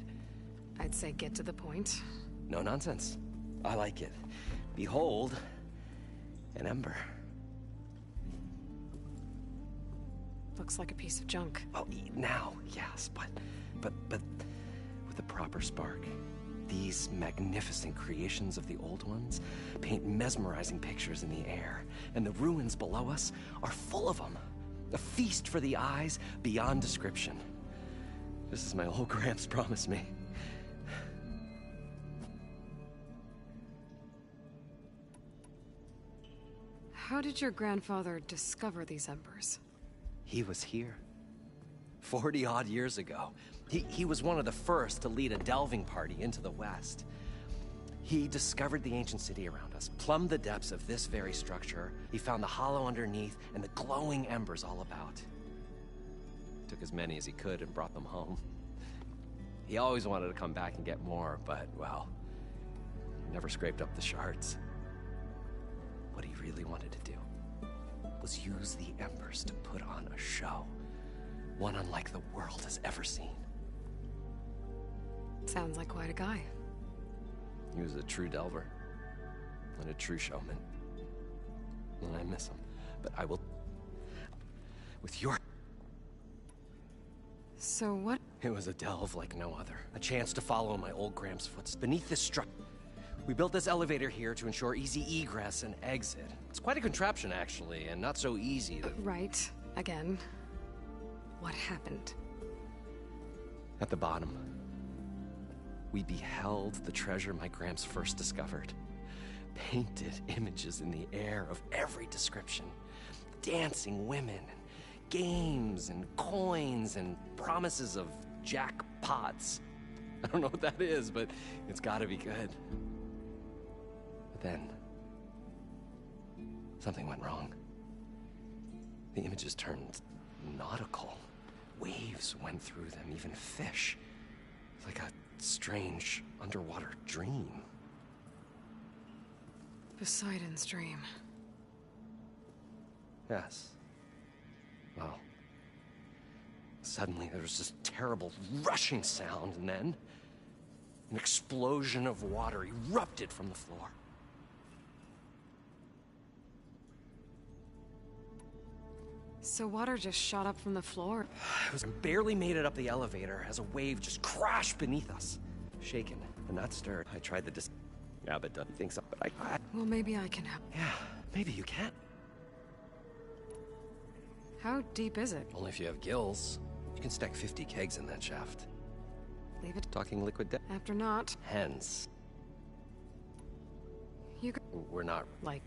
I'd say get to the point. No nonsense. I like it. Behold, an ember. Looks like a piece of junk. Well, now, yes, but with the proper spark. These magnificent creations of the old ones paint mesmerizing pictures in the air, and the ruins below us are full of them. A feast for the eyes beyond description. Just as my old Gramps promised me. How did your grandfather discover these embers? He was here. 40-odd years ago. He was one of the first to lead a delving party into the West. He discovered the ancient city around us, plumbed the depths of this very structure. He found the hollow underneath and the glowing embers all about. Took as many as he could and brought them home. He always wanted to come back and get more, but, well, never scraped up the shards. What he really wanted to do was use the embers to put on a show. One unlike the world has ever seen. Sounds like quite a guy. He was a true delver. And a true showman. And I miss him. But I will... with your... So what? It was a delve like no other. A chance to follow my old Gramps' footsteps. Beneath this structure, we built this elevator here to ensure easy egress and exit. It's quite a contraption, actually, and not so easy to... Right. Again. What happened? At the bottom, we beheld the treasure my Gramps first discovered. Painted images in the air of every description. Dancing women, and games, and coins, and promises of jackpots. I don't know what that is, but it's gotta be good. But then, something went wrong. The images turned nautical. Waves went through them, even fish. It's like a strange underwater dream. Poseidon's dream. Yes. Well, suddenly there was this terrible rushing sound, and then an explosion of water erupted from the floor. So water just shot up from the floor? I barely made it up the elevator as a wave just crashed beneath us. Shaken and not stirred. I tried to yeah, but doesn't think so, but I... Well, maybe I can help. Yeah, maybe you can. How deep is it? Only if you have gills. You can stack 50 kegs in that shaft. Leave it. Talking liquid death. After not. Hence. We're not... Like,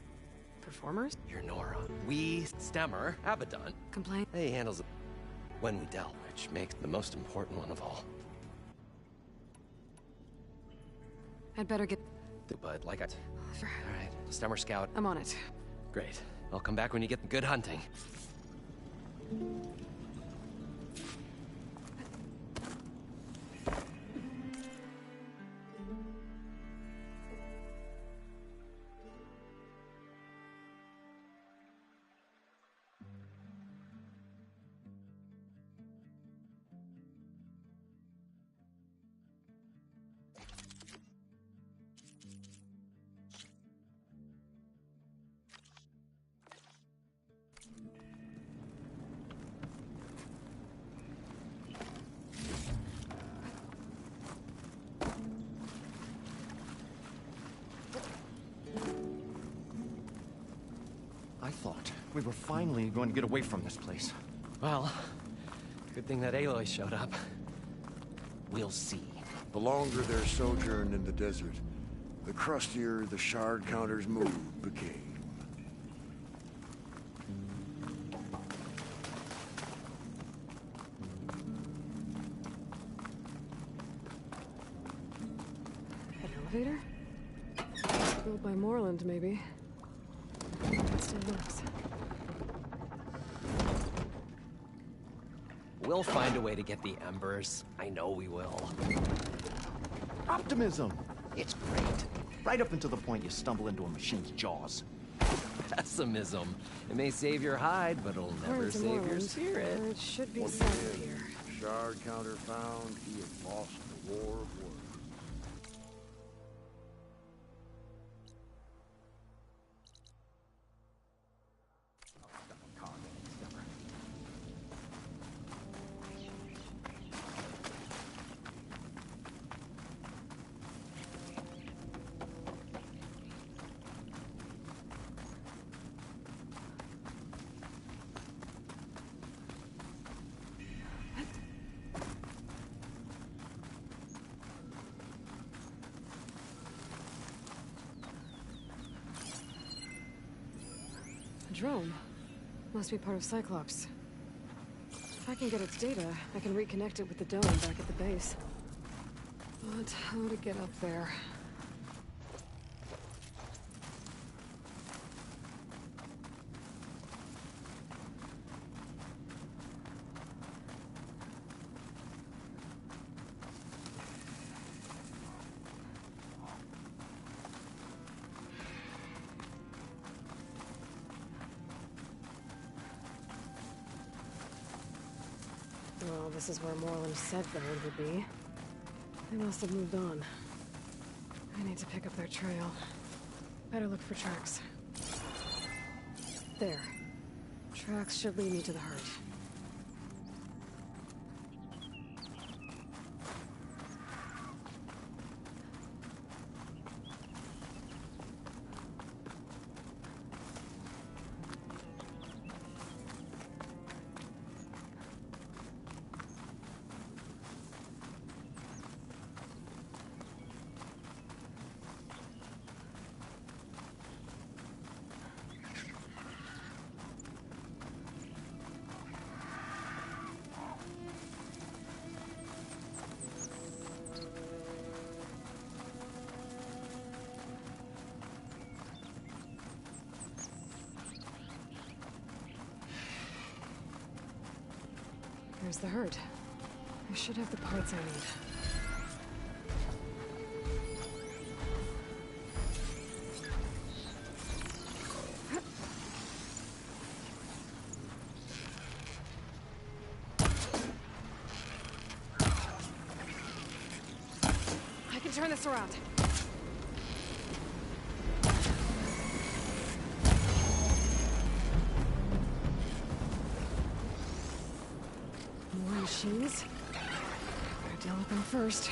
performers? You're Nora. We, Stemmer, Abaddon. Complain? He handles it when we delve, which makes the most important one of all. I'd better get... But like I... Alright, Stemmer Scout. I'm on it. Great. I'll come back when you get good hunting. I thought we were finally going to get away from this place. Well, good thing that Aloy showed up. We'll see. The longer their sojourn in the desert, the crustier the shard counter's move became. An elevator? Built by Moreland, maybe. It still works. We'll find a way to get the embers. I know we will. Optimism! It's great. Right up until the point you stumble into a machine's jaws. Pessimism. It may save your hide, but it'll never save your spirit. It should be safe here. Shard counter found, he had lost the war of words. Drone. Must be part of Cyclops. If I can get its data, I can reconnect it with the dome back at the base. But how to get up there? Well, this is where Moreland said the road would be. They must have moved on. I need to pick up their trail. Better look for tracks. There. Tracks should lead me to the heart. There's the herd. I should have the parts I need. I can turn this around. Machines? Gotta deal with them first.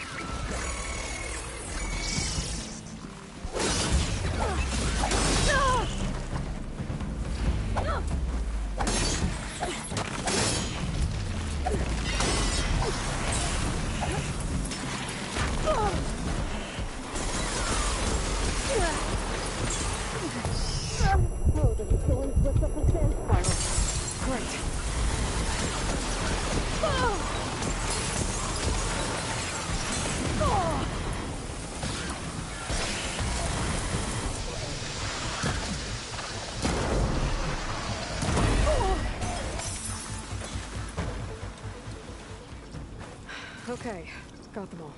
Okay, got them all.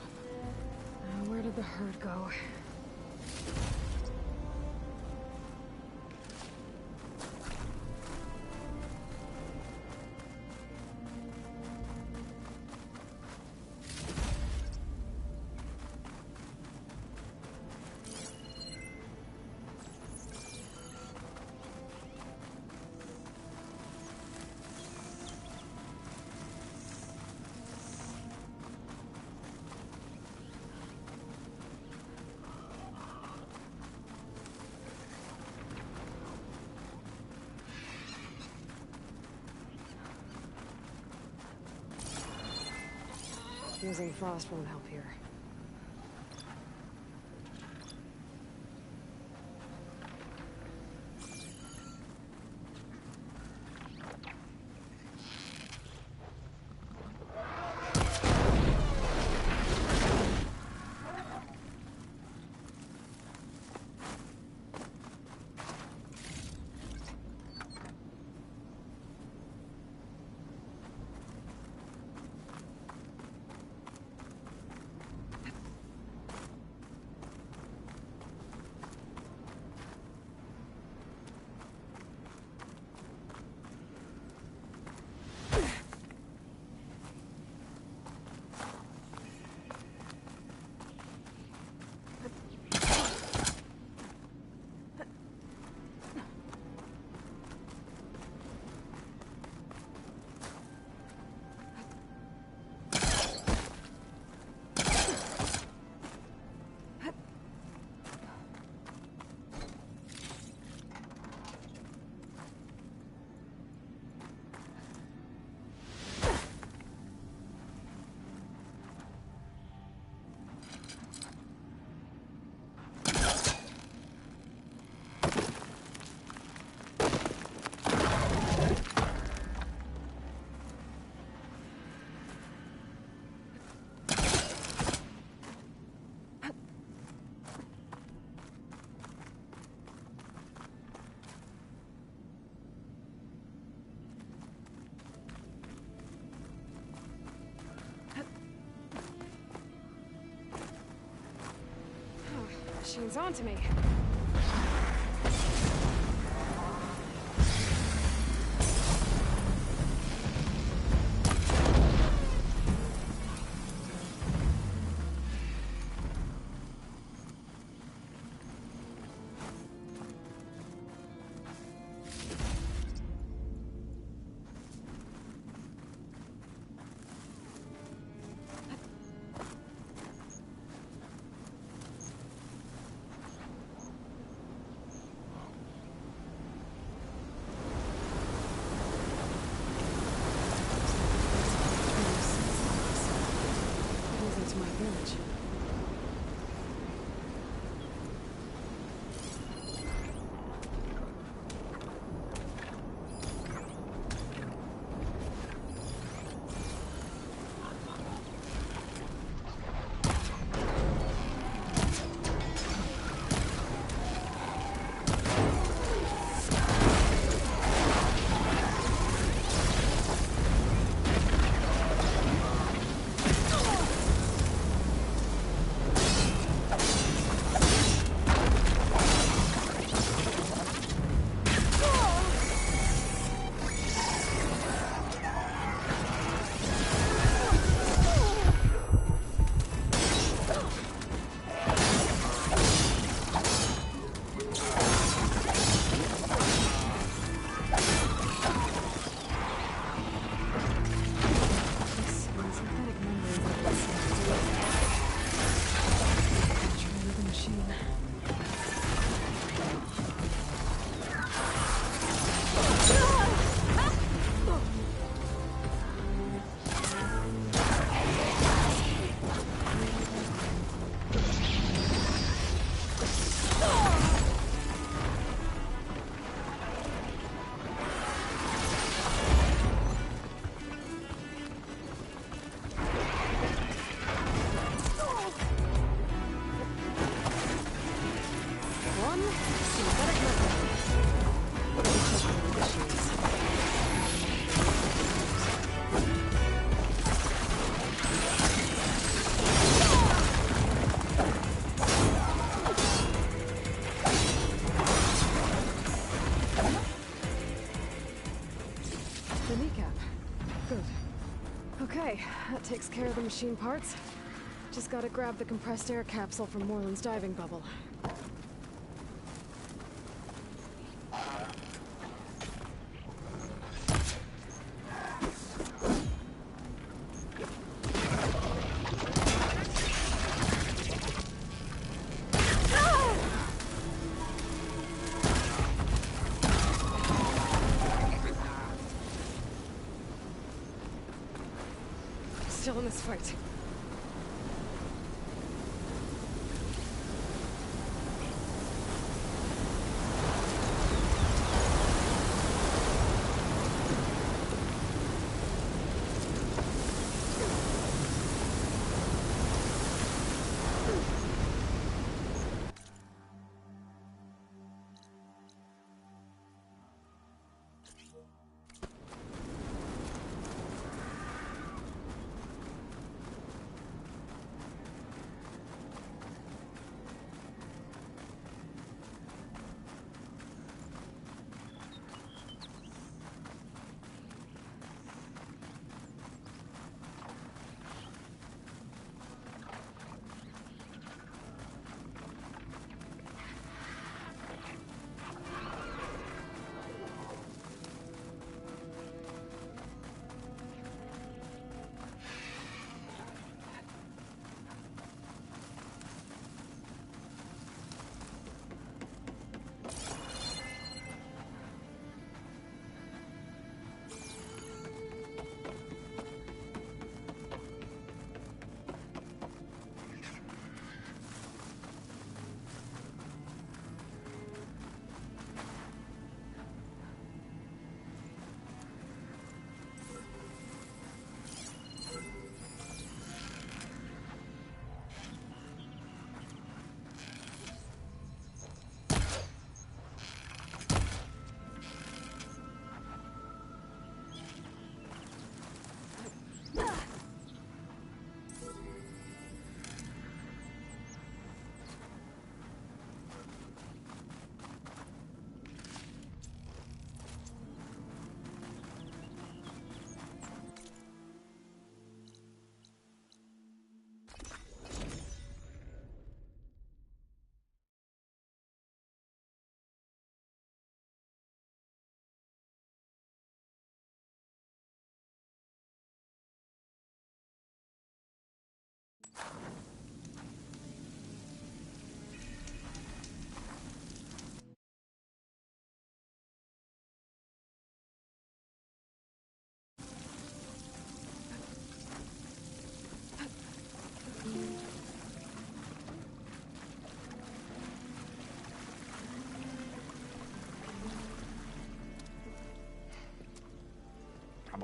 Now, where did the herd go? Using frost won't help here. Machine's onto me. Okay, that takes care of the machine parts. Just gotta grab the compressed air capsule from Moreland's diving bubble. Still in this fight.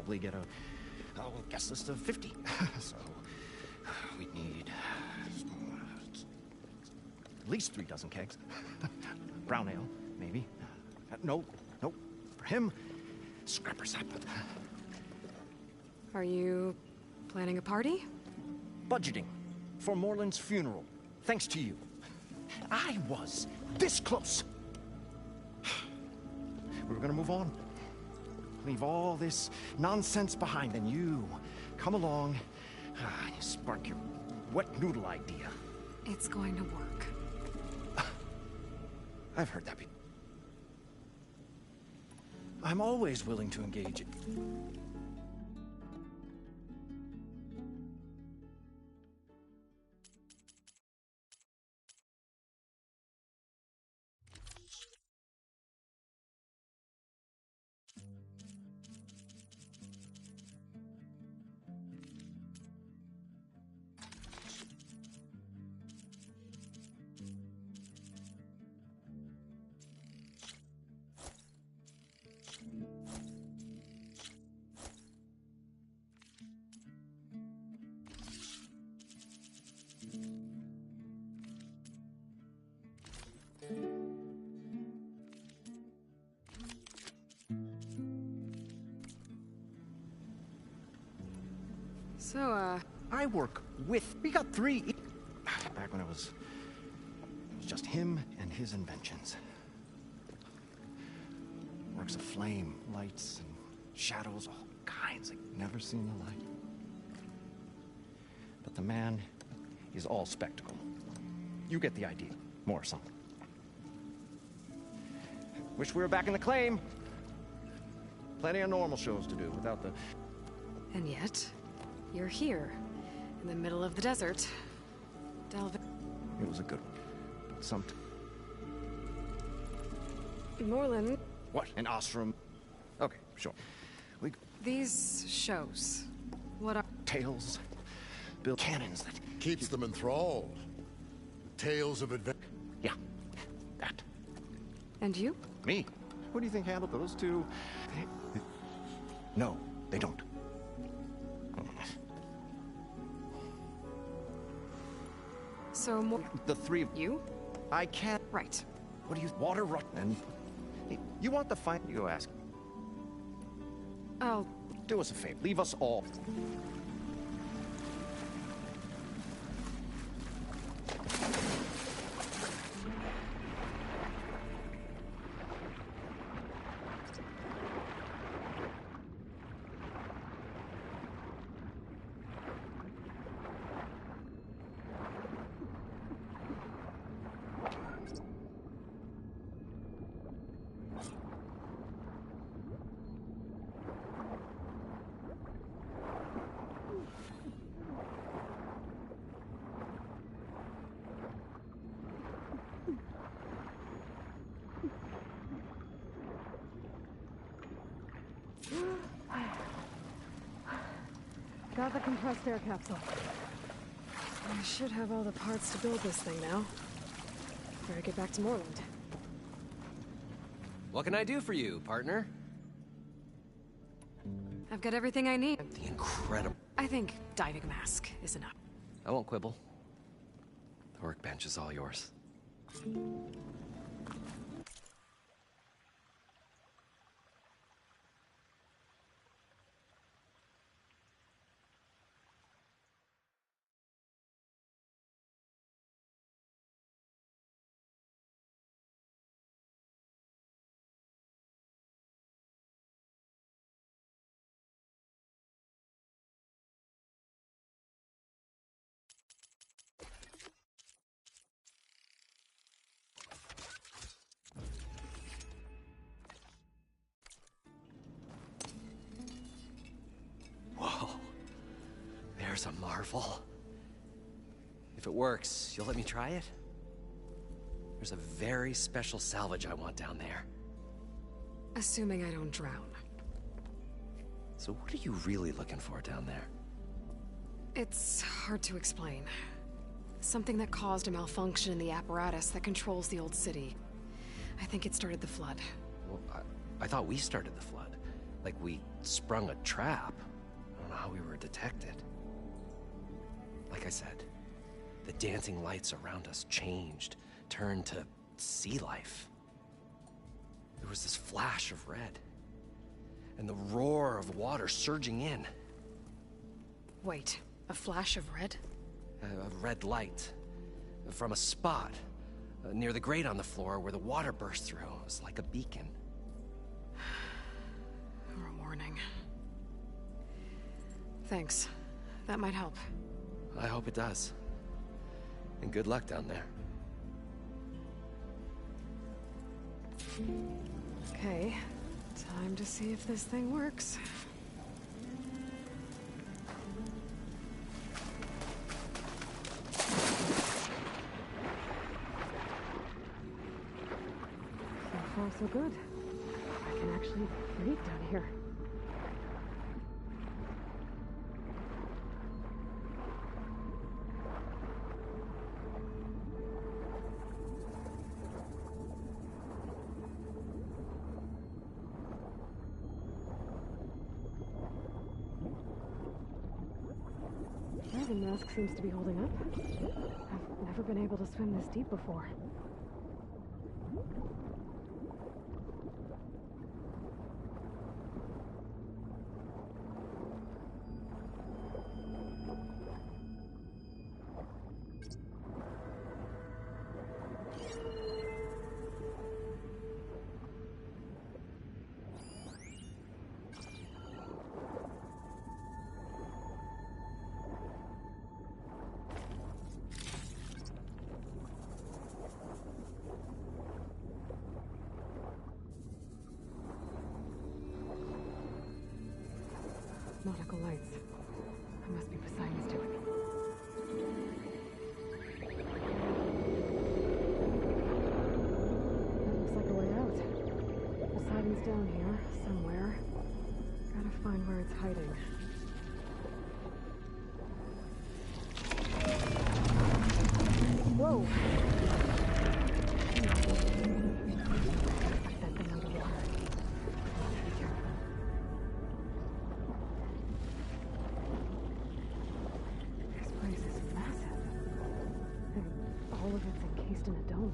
probably get a guest list of 50. So we'd need at least 3 dozen kegs. Brown ale, maybe. No. For him, scrapper sap. Are you planning a party? Budgeting for Moreland's funeral. Thanks to you. I was this close. We were gonna move on. Leave all this nonsense behind, and you come along, you spark your wet noodle idea. It's going to work. I've heard that before. I'm always willing to engage it. So, I work with... We got 3... Back when it was just him and his inventions. Works of flame, lights, and shadows, all kinds like never seen the like. But the man is all spectacle. You get the idea. More or something. Wish we were back in the claim. Plenty of normal shows to do without the... And yet, you're here, in the middle of the desert, delving... It was a good one. But Moreland... What? An ostrom? Okay, sure. These shows, what are... Tales, build cannons that... Keeps them enthralled. Tales of adventure. Yeah, that. And you? Me? What do you think handled those two? No, they don't. So more... The 3 of you? I can't... Right. What do you... Water rot and... You want the fight? You go ask. I'll... Do us a favor. Leave us all. Got the compressed air capsule. I should have all the parts to build this thing now. Better get back to Moreland. What can I do for you, partner? I've got everything I need. The incredible... I think diving mask is enough. I won't quibble. The workbench is all yours. There's a marvel. If it works, you'll let me try it? There's a very special salvage I want down there. Assuming I don't drown. So what are you really looking for down there? It's hard to explain. Something that caused a malfunction in the apparatus that controls the old city. I think it started the flood. Well, I thought we started the flood. Like we sprung a trap. I don't know how we were detected. Like I said, the dancing lights around us changed, turned to sea life. There was this flash of red, and the roar of water surging in. Wait, a flash of red? A red light from a spot near the grate on the floor where the water burst through. It was like a beacon. Or a warning. Thanks. That might help. I hope it does. And good luck down there. Okay, time to see if this thing works. So far, so good. I can actually breathe down here. Yeah, the mask seems to be holding up. I've never been able to swim this deep before. Nautical lights. That must be Poseidon's doing. That looks like a way out. Poseidon's down here, somewhere. Gotta find where it's hiding. Whoa! That thing underwater. Be careful. This place is massive. And all of it's encased in a dome.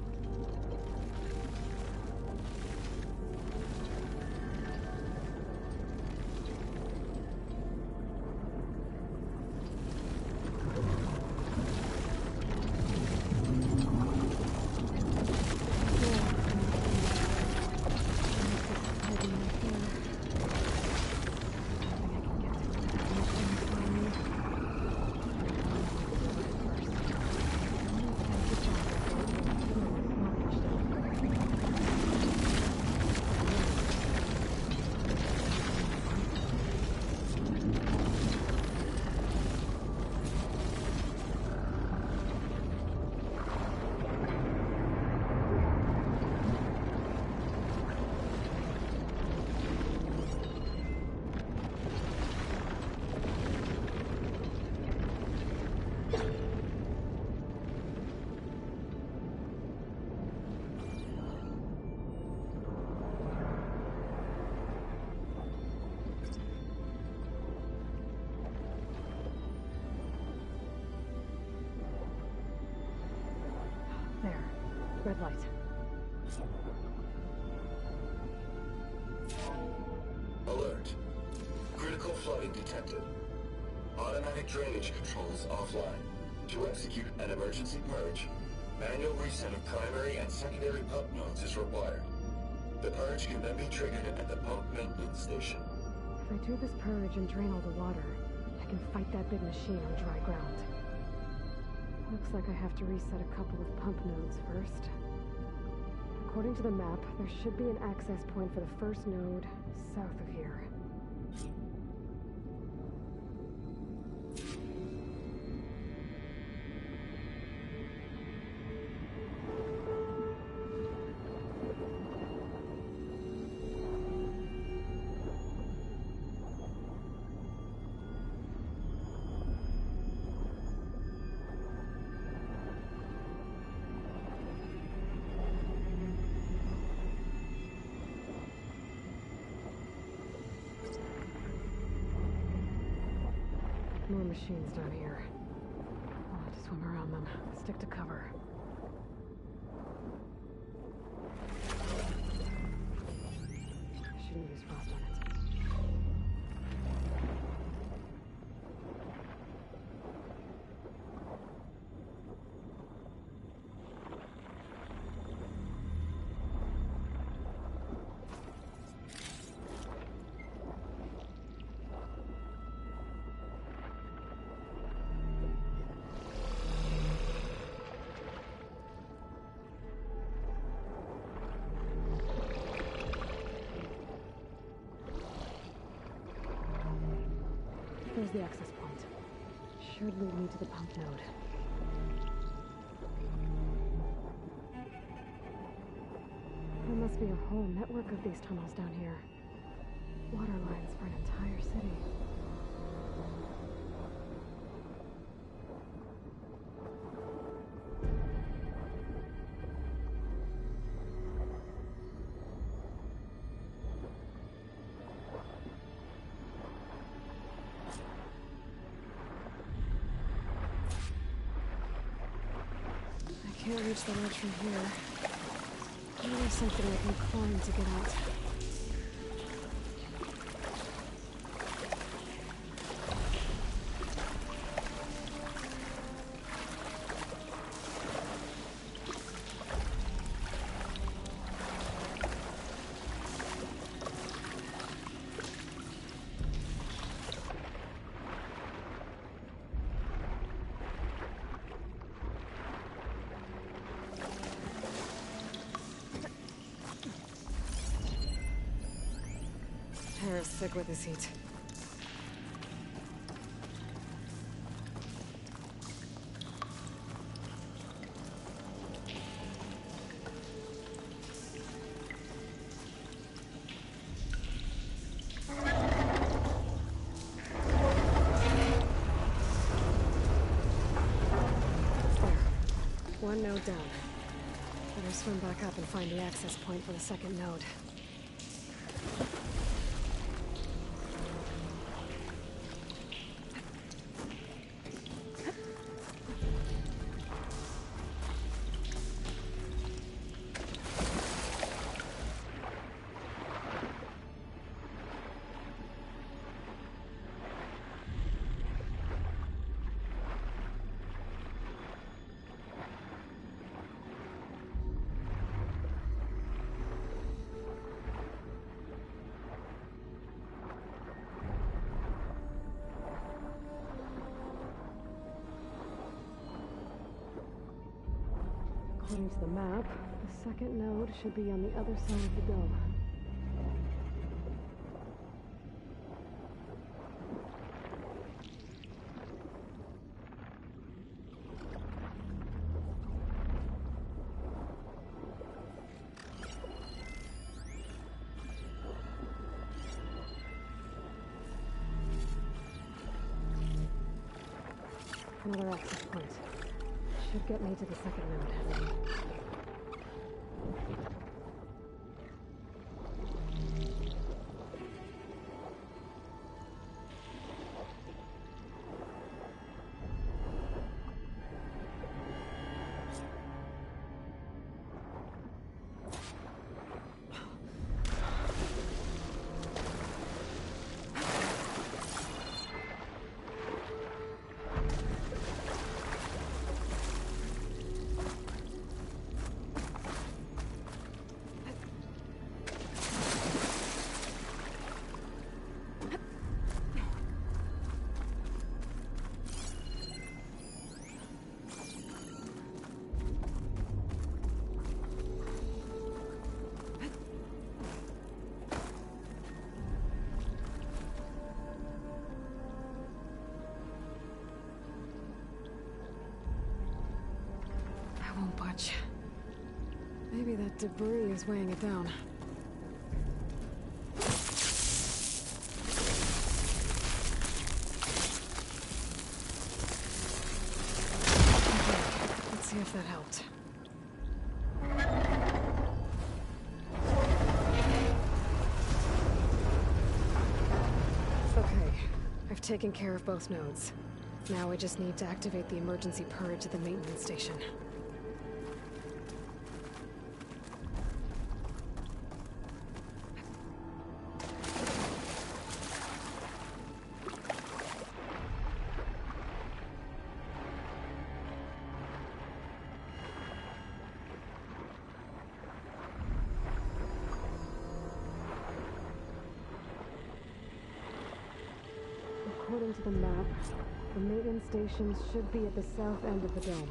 There. Red light. Alert. Critical flooding detected. Automatic drainage controls offline. To execute an emergency purge, manual reset of primary and secondary pump nodes is required. The purge can then be triggered at the pump maintenance station. If I do this purge and drain all the water, I can fight that big machine on dry ground. Looks like I have to reset a couple of pump nodes first. According to the map, there should be an access point for the first node south of here. More machines down here. I'll have to swim around them. Stick to cover. I shouldn't use frost on it. There's the access point. Should lead me to the pump node. There must be a whole network of these tunnels down here. Water lines for an entire city. Can't reach the ledge from here. Maybe something I can climb to get out. Hair is thick with this heat. One node down. Better swim back up and find the access point for the second node. According to the map, the second node should be on the other side of the dome. Another access point. Should get me to the second node. Won't budge. Maybe that debris is weighing it down. Okay, let's see if that helped. Okay, I've taken care of both nodes. Now I just need to activate the emergency purge at the maintenance station. According to the map, the maintenance stations should be at the south end of the dome.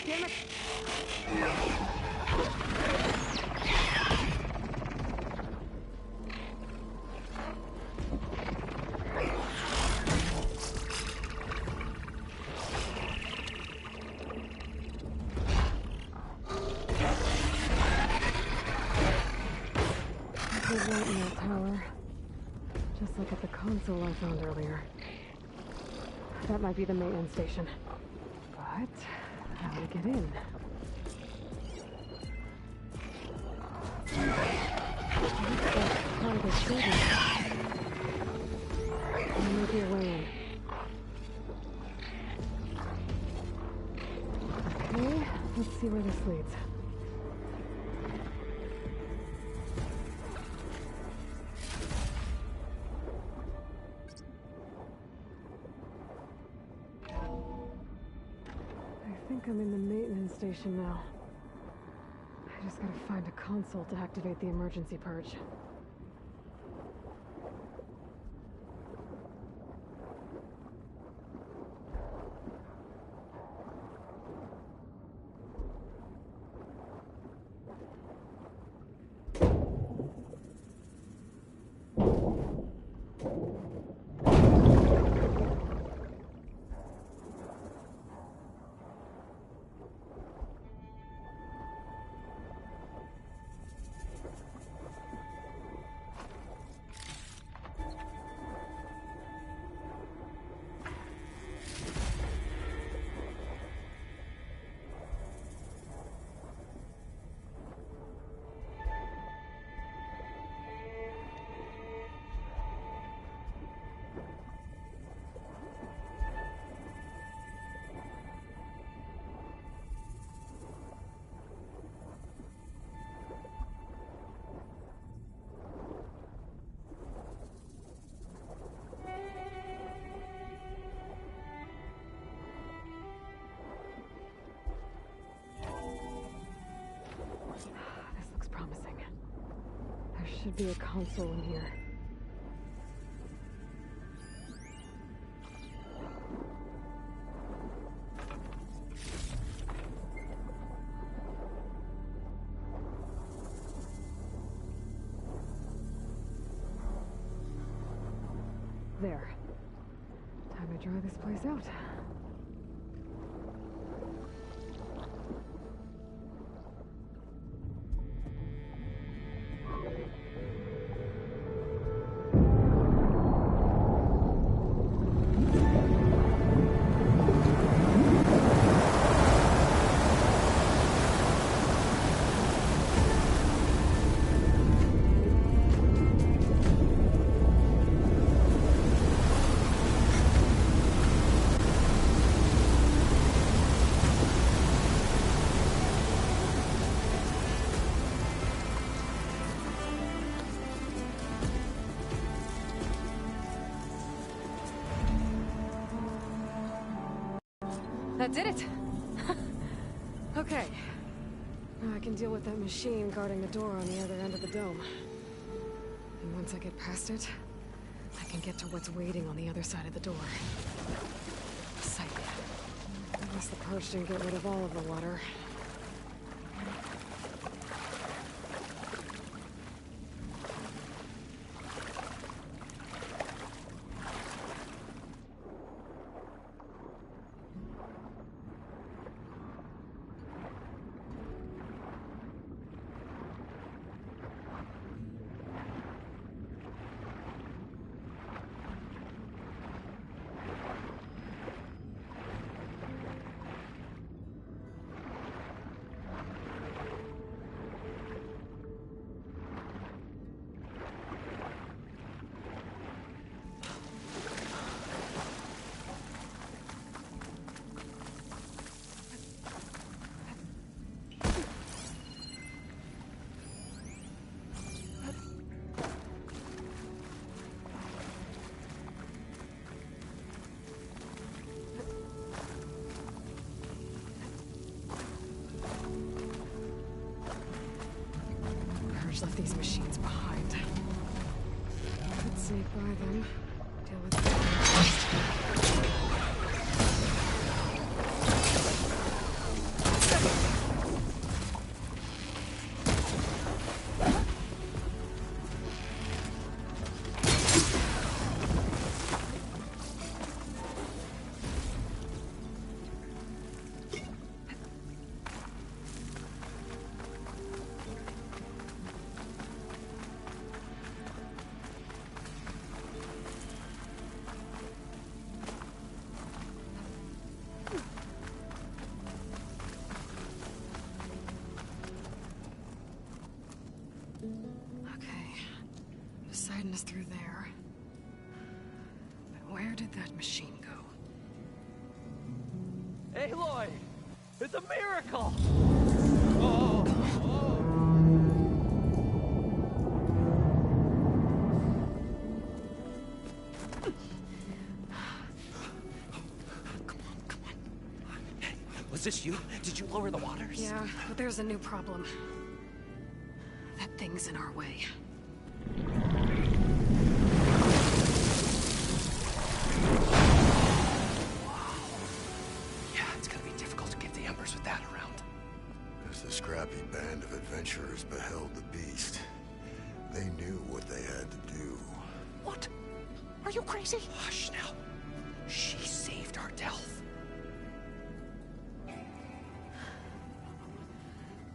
Damn it! There's light in that tower. Just like at the console I found earlier. That might be the maintenance station. But how do we get in? Part of the city. There may be a way in. Okay, let's see where this leads. I think I'm in the maintenance station now. I just gotta find a console to activate the emergency purge. This looks promising. There should be a console in here. There. Time to dry this place out. That did it! Okay. Now I can deal with that machine guarding the door on the other end of the dome. And once I get past it, I can get to what's waiting on the other side of the door. Sight. I guess the purge didn't get rid of all of the water. left these machines behind. Could sneak by them. Deal with them first. Poseidon is through there. But where did that machine go? Aloy! It's a miracle! Was this you? Did you lower the waters? Yeah, but there's a new problem. That thing's in our way. Yeah, it's gonna be difficult to get the Embers with that around. As the scrappy band of adventurers beheld the beast, they knew what they had to do. What? Are you crazy? Hush now. She saved our Delph.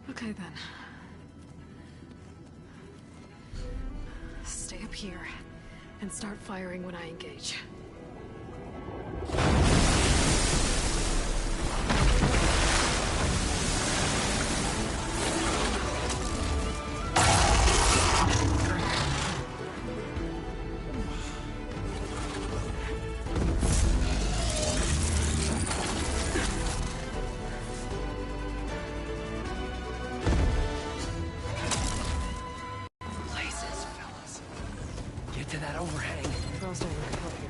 Okay then. Stay up here and start firing when I engage. To that overhang. Frost over can help here.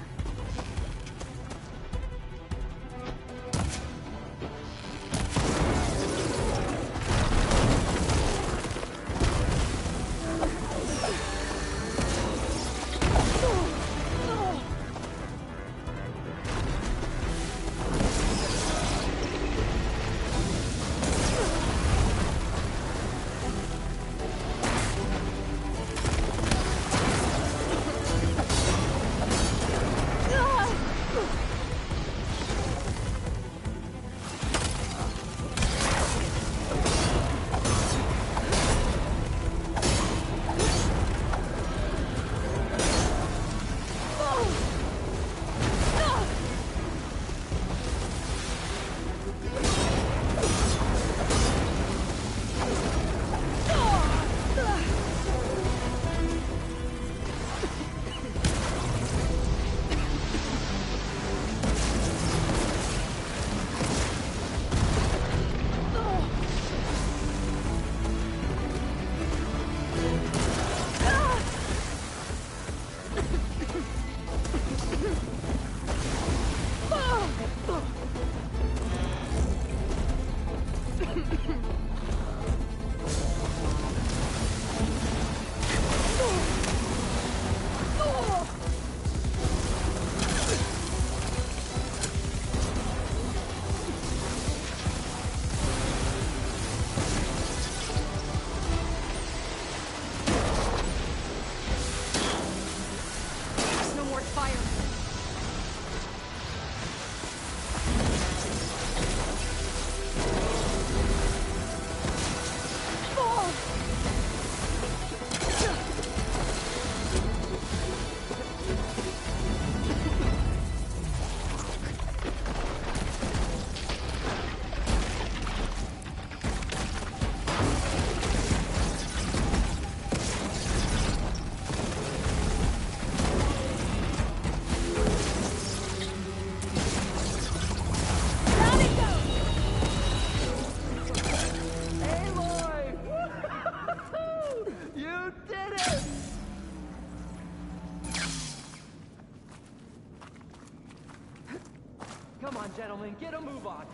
Come on, gentlemen, get a move on.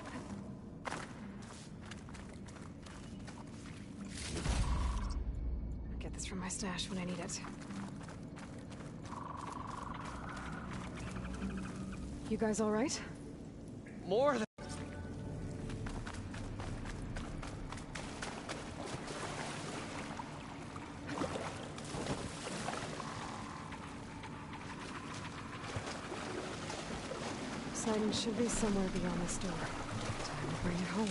Get this from my stash when I need it. You guys all right? More than... Poseidon should be somewhere beyond this door. Time to bring it home.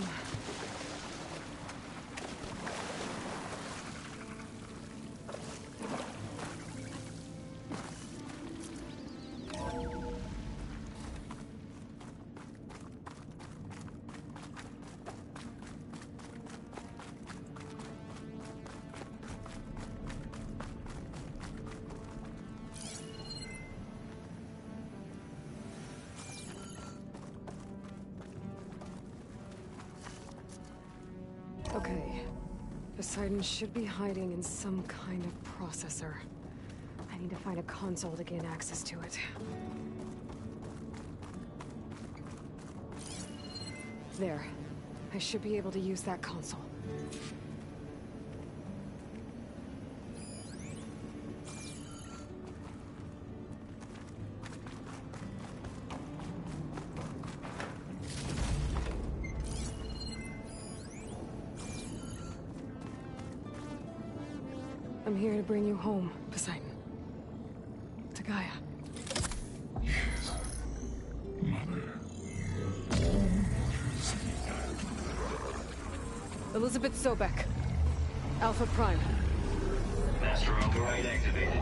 Okay. Poseidon should be hiding in some kind of processor. I need to find a console to gain access to it. There. I should be able to use that console. I'm here to bring you home, Poseidon. To Gaia. Elizabeth Sobek. Alpha Prime. Master override activated.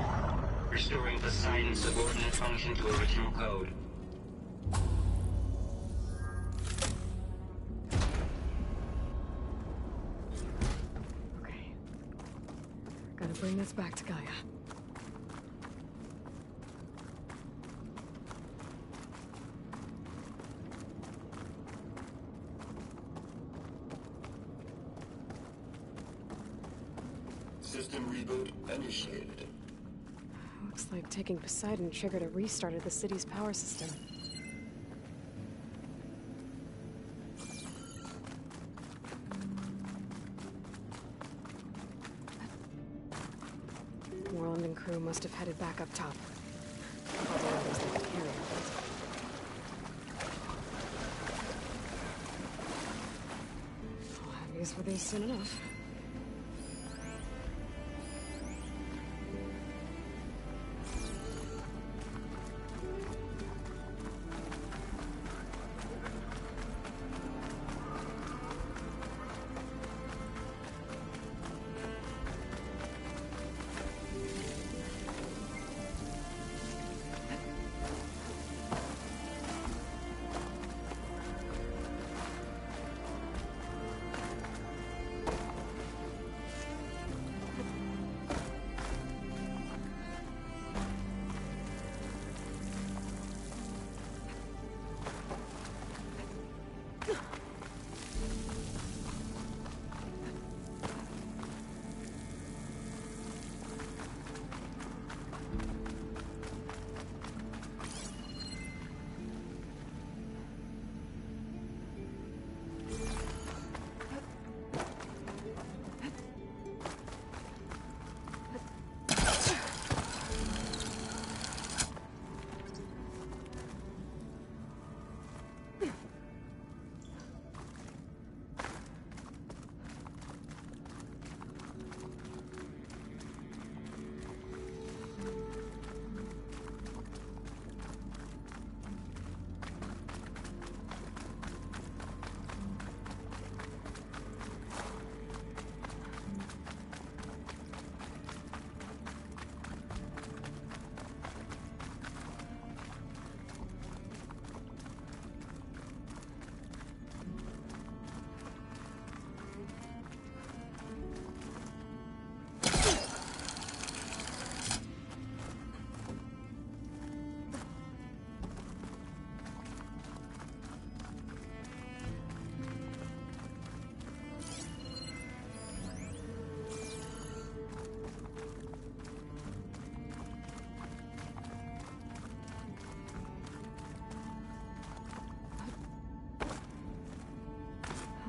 Restoring Poseidon's subordinate function to original code. Gotta bring this back to Gaia. System reboot initiated. Looks like taking Poseidon triggered a restart of the city's power system. Worland and crew must have headed back up top. Although it was like a carrier. I'll have use for these soon enough.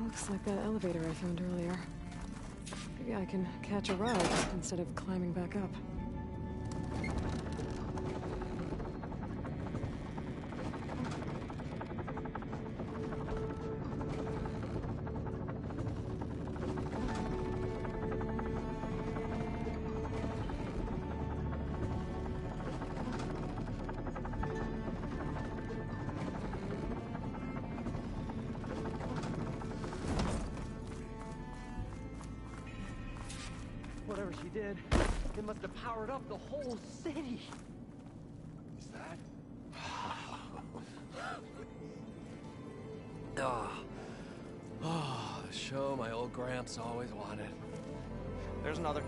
Looks like that elevator I found earlier. Maybe I can catch a ride instead of climbing back up. Whatever she did, it must have powered up the whole city. Is that? The show my old Gramps always wanted. There's another.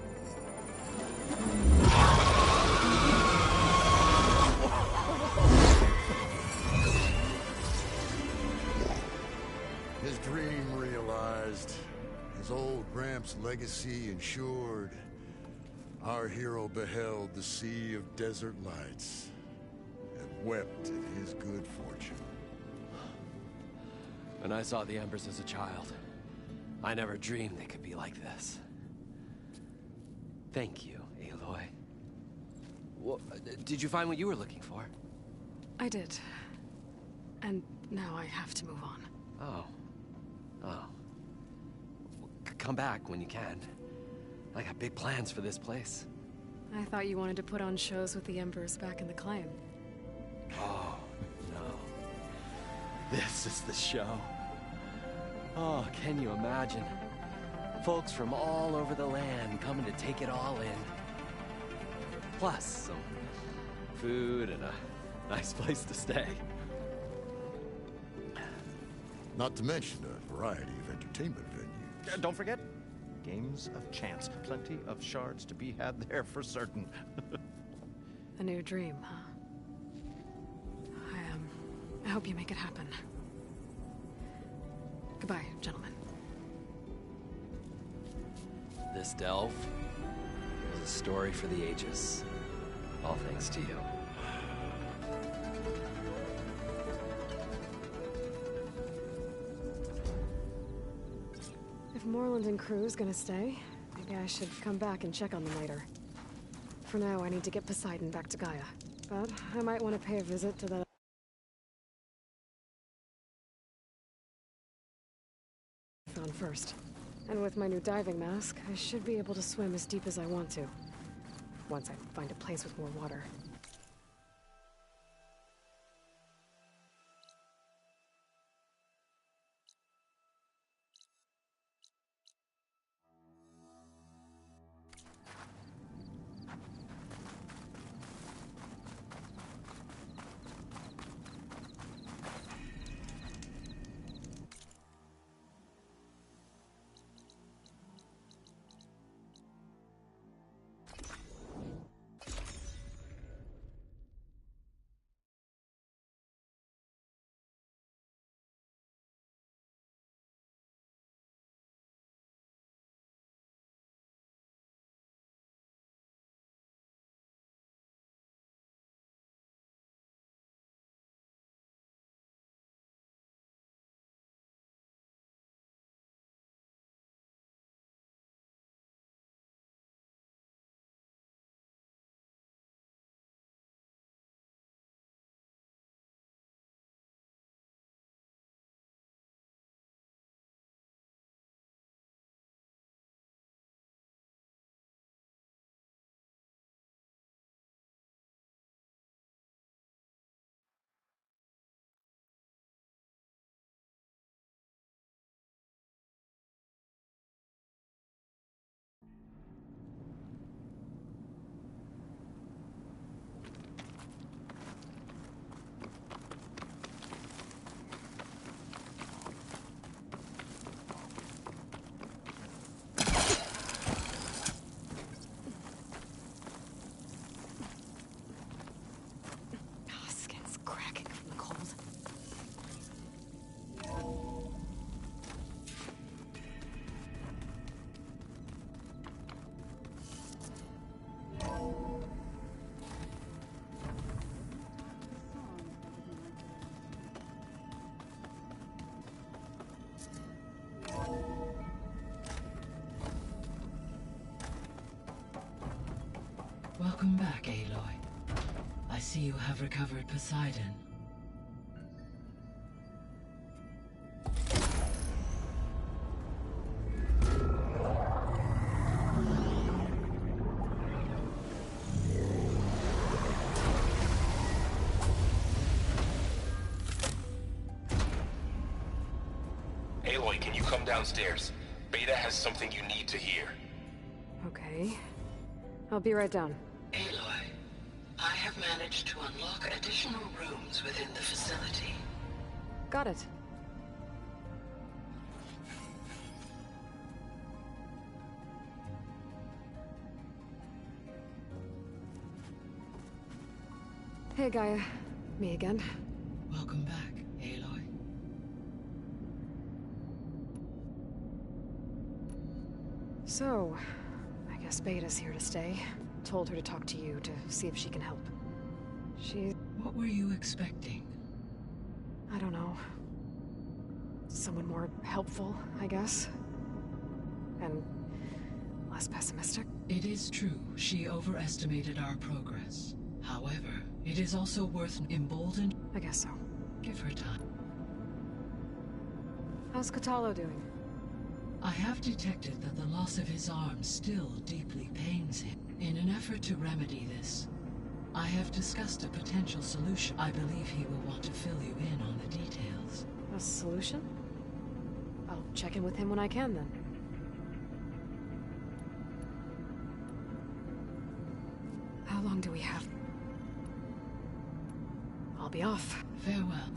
His dream realized. His old Gramps' legacy ensured. Our hero beheld the sea of desert lights and wept at his good fortune. When I saw the Embers as a child, I never dreamed they could be like this. Thank you, Aloy. Well, did you find what you were looking for? I did. And now I have to move on. Oh. Come back when you can. I got big plans for this place. I thought you wanted to put on shows with the Embers back in the clan. Oh, no. This is the show. Oh, can you imagine? Folks from all over the land coming to take it all in. Plus, some food and a nice place to stay. Not to mention a variety of entertainment venues. Don't forget, games of chance. Plenty of shards to be had there for certain. A new dream, huh? I hope you make it happen. Goodbye, gentlemen. This delve is a story for the ages. All thanks to you. If Moreland and crew's gonna stay, maybe I should come back and check on them later. For now, I need to get Poseidon back to Gaia. But I might want to pay a visit to the... found first. And with my new diving mask, I should be able to swim as deep as I want to. Once I find a place with more water. Aloy. I see you have recovered Poseidon. Aloy, can you come downstairs? Beta has something you need to hear. Okay. I'll be right down. Aloy, I have managed to unlock additional rooms within the facility. Got it. Hey, Gaia. Me again. Welcome back, Aloy. So, I guess Beta's here to stay. Told her to talk to you to see if she can help. What were you expecting? I don't know. Someone more helpful, I guess. And less pessimistic. It is true, she overestimated our progress. However, it is also worth emboldened. I guess so. Give her time. How's Katalo doing? I have detected that the loss of his arm still deeply pains him. In an effort to remedy this, I have discussed a potential solution. I believe he will want to fill you in on the details. A solution? I'll check in with him when I can, then. How long do we have? I'll be off. Farewell.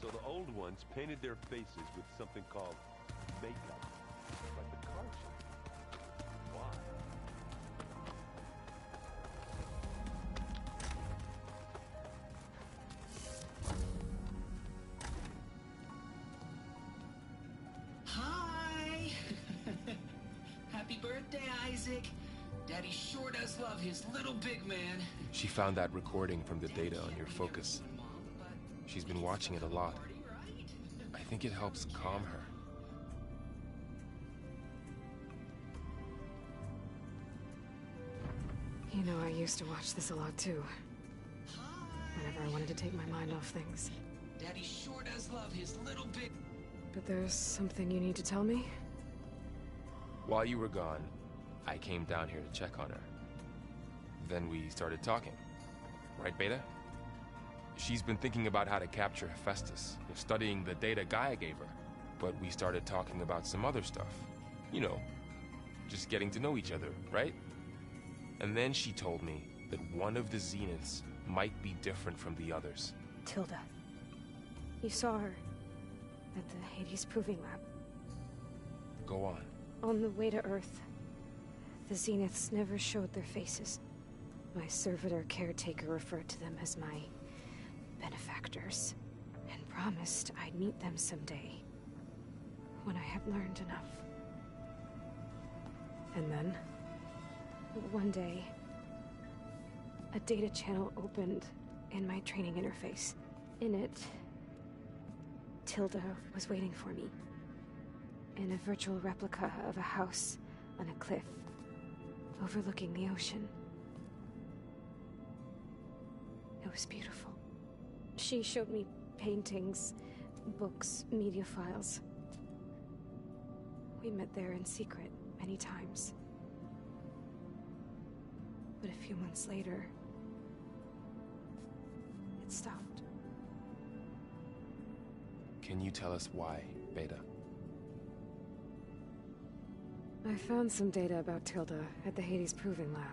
So the old ones painted their faces with something called makeup, like the car show. Why? Hi! Happy birthday, Isaac. Daddy sure does love his little big man. She found that recording from the data on your focus. She's been watching it a lot. I think it helps calm her. You know, I used to watch this a lot, too. Whenever I wanted to take my mind off things. Daddy sure does love his little big... But there's something you need to tell me? While you were gone, I came down here to check on her. Then we started talking. Right, Beta? She's been thinking about how to capture Hephaestus, studying the data Gaia gave her. But we started talking about some other stuff. You know, just getting to know each other, right? And then she told me that one of the Zeniths might be different from the others. Tilda. You saw her at the Hades Proving Lab. Go on. On the way to Earth, the Zeniths never showed their faces. My servitor caretaker referred to them as my benefactors, and promised I'd meet them someday, when I had learned enough. And then, one day, a data channel opened in my training interface. In it, Tilda was waiting for me, in a virtual replica of a house on a cliff, overlooking the ocean. It was beautiful. She showed me paintings, books, media files. We met there in secret many times. But a few months later, it stopped. Can you tell us why, Beta? I found some data about Tilda at the Hades Proving Lab.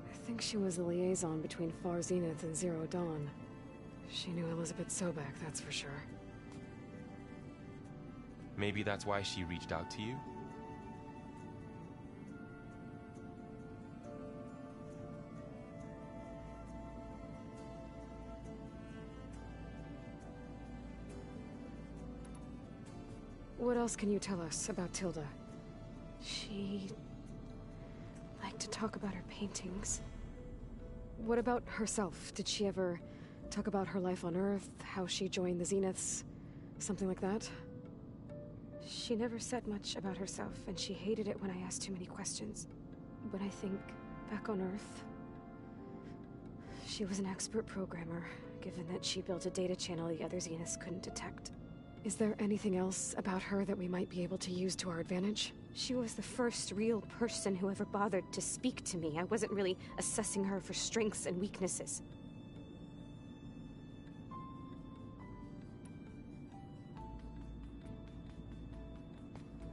I think she was the liaison between Far Zenith and Zero Dawn. She knew Elizabeth Sobek, that's for sure. Maybe that's why she reached out to you? What else can you tell us about Tilda? She liked to talk about her paintings. What about herself? Did she ever talk about her life on Earth, how she joined the Zeniths, something like that? She never said much about herself, and she hated it when I asked too many questions. But I think, back on Earth, she was an expert programmer, given that she built a data channel the other Zeniths couldn't detect. Is there anything else about her that we might be able to use to our advantage? She was the first real person who ever bothered to speak to me. I wasn't really assessing her for strengths and weaknesses.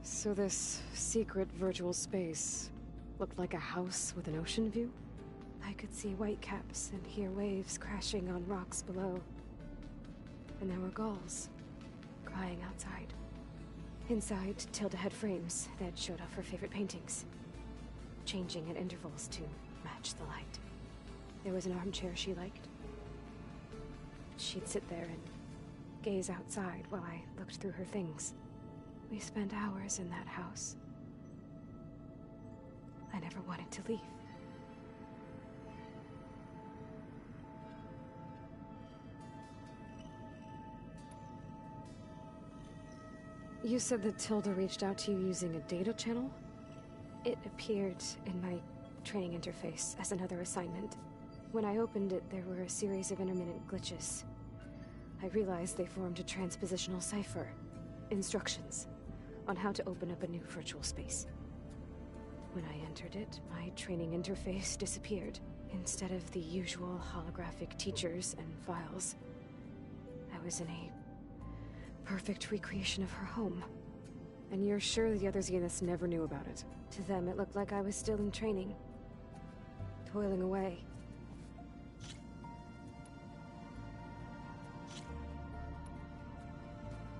So this secret virtual space looked like a house with an ocean view? I could see whitecaps and hear waves crashing on rocks below. And there were gulls crying outside. Inside, Tilda had frames that showed off her favorite paintings, changing at intervals to match the light. There was an armchair she liked. She'd sit there and gaze outside while I looked through her things. We spent hours in that house. I never wanted to leave. You said that Tilda reached out to you using a data channel? It appeared in my training interface as another assignment. When I opened it, there were a series of intermittent glitches. I realized they formed a transpositional cipher. Instructions on how to open up a new virtual space. When I entered it, my training interface disappeared. Instead of the usual holographic teachers and files, I was in a perfect recreation of her home. And you're sure the other Zeniths never knew about it? To them, it looked like I was still in training, toiling away.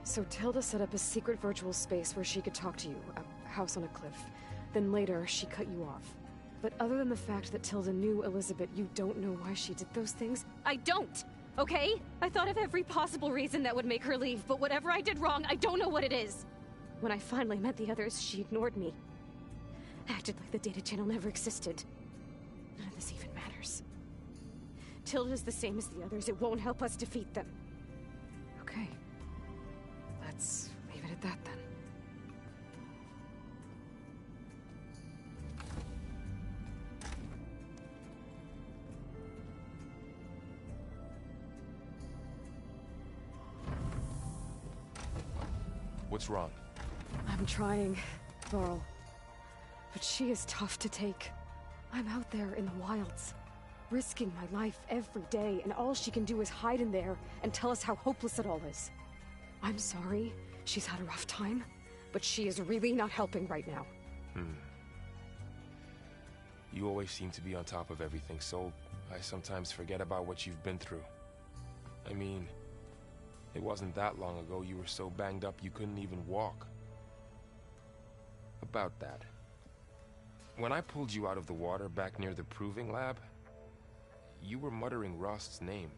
So Tilda set up a secret virtual space where she could talk to you, a house on a cliff. Then later, she cut you off. But other than the fact that Tilda knew Elizabeth, you don't know why she did those things? I don't! Okay? I thought of every possible reason that would make her leave, but whatever I did wrong, I don't know what it is. When I finally met the others, she ignored me. Acted like the data channel never existed. None of this even matters. Tilda's the same as the others. It won't help us defeat them. Okay. Let's leave it at that then. What's wrong? I'm trying, Varl. But she is tough to take. I'm out there in the wilds, risking my life every day, and all she can do is hide in there and tell us how hopeless it all is. I'm sorry, she's had a rough time, but she is really not helping right now. You always seem to be on top of everything, so I sometimes forget about what you've been through. I mean, it wasn't that long ago you were so banged up you couldn't even walk. About that. When I pulled you out of the water back near the proving lab, you were muttering Rost's name.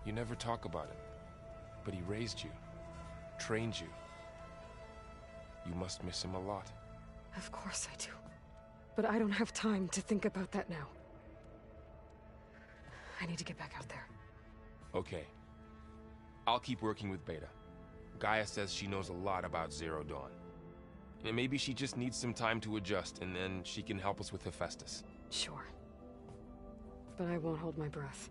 You never talk about him. But he raised you, trained you. You must miss him a lot. Of course I do. But I don't have time to think about that now. I need to get back out there. Okay. I'll keep working with Beta. Gaia says she knows a lot about Zero Dawn. And maybe she just needs some time to adjust, and then she can help us with Hephaestus. Sure. But I won't hold my breath.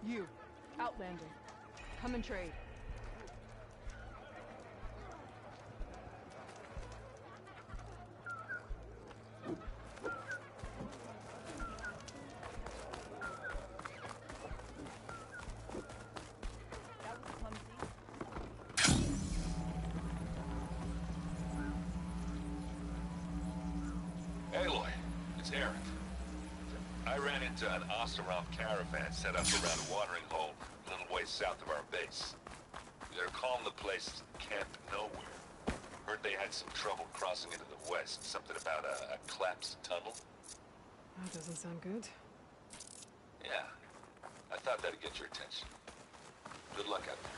You, Outlander. Come and trade. Aloy, it's Eric. I ran into an Oseram caravan set up around a watering hole a little way south of our base. They're calling the place Camp Nowhere. Heard they had some trouble crossing into the west. Something about a collapsed tunnel. That doesn't sound good. Yeah, I thought that'd get your attention. Good luck out there.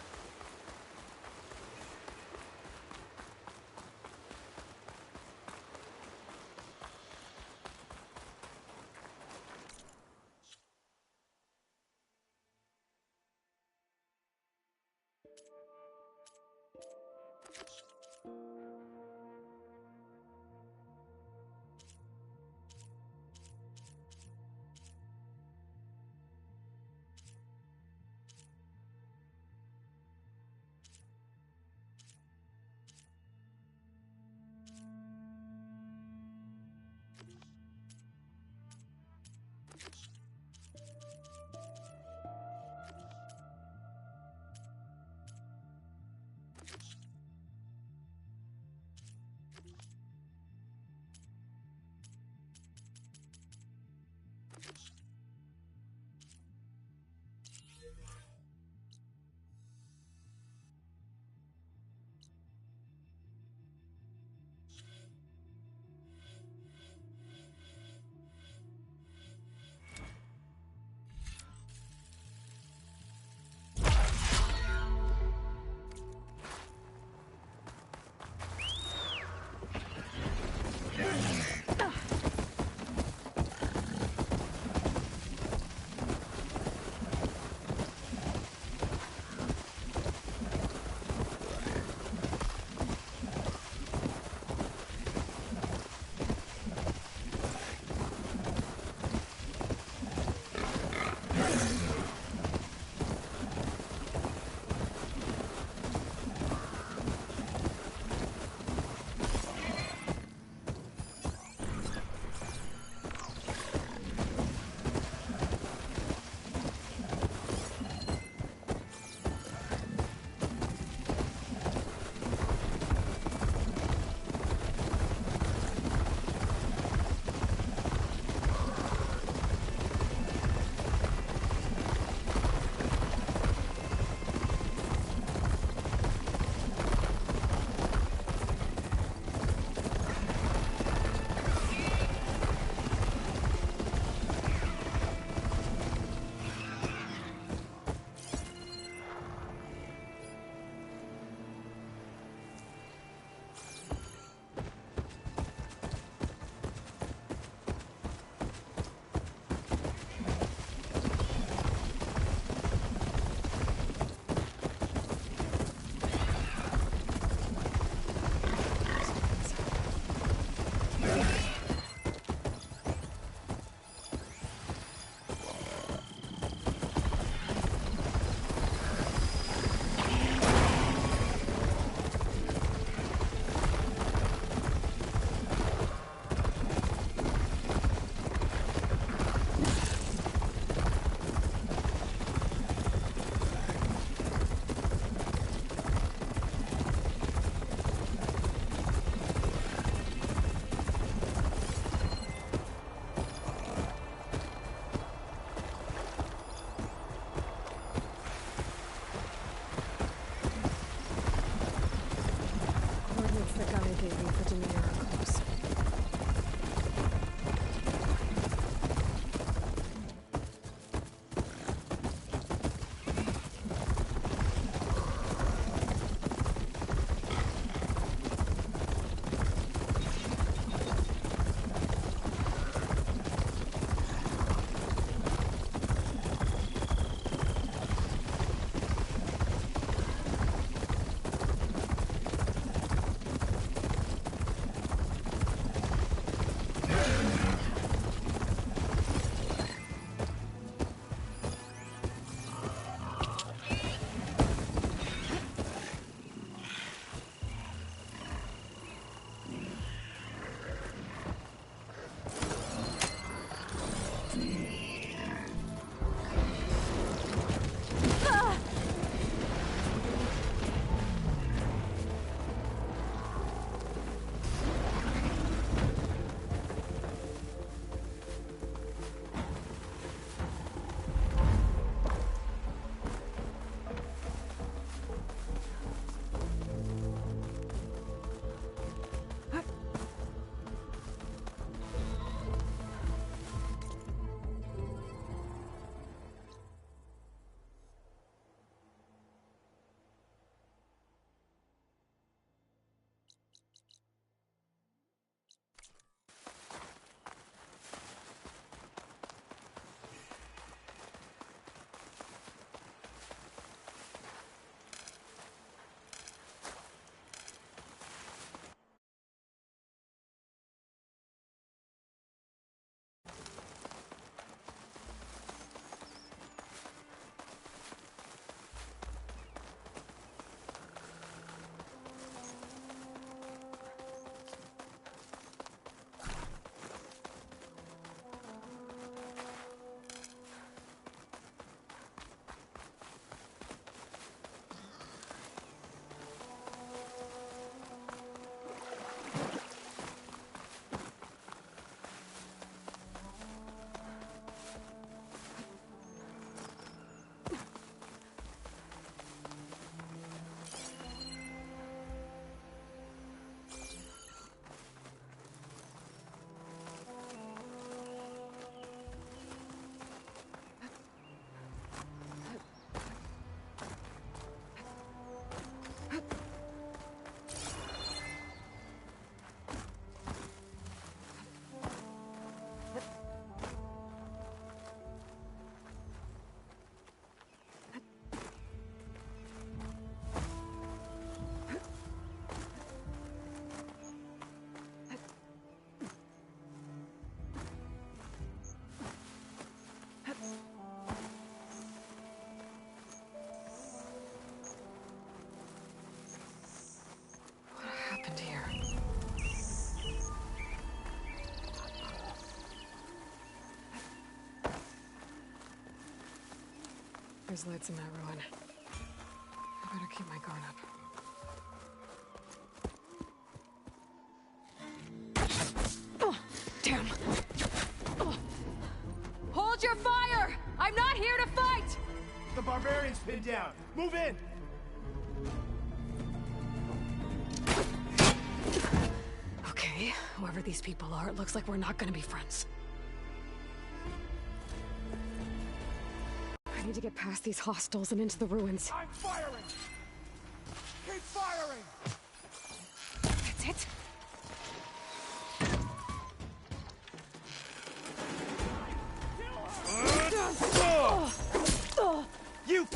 there's lights in that ruin. I better keep my guard up. Oh, damn. Oh. Hold your fire! I'm not here to fight! The barbarian's pinned down. Move in! Okay, whoever these people are, it looks like we're not gonna be friends. I need to get past these hostels and into the ruins. I'm firing! Keep firing! That's it? You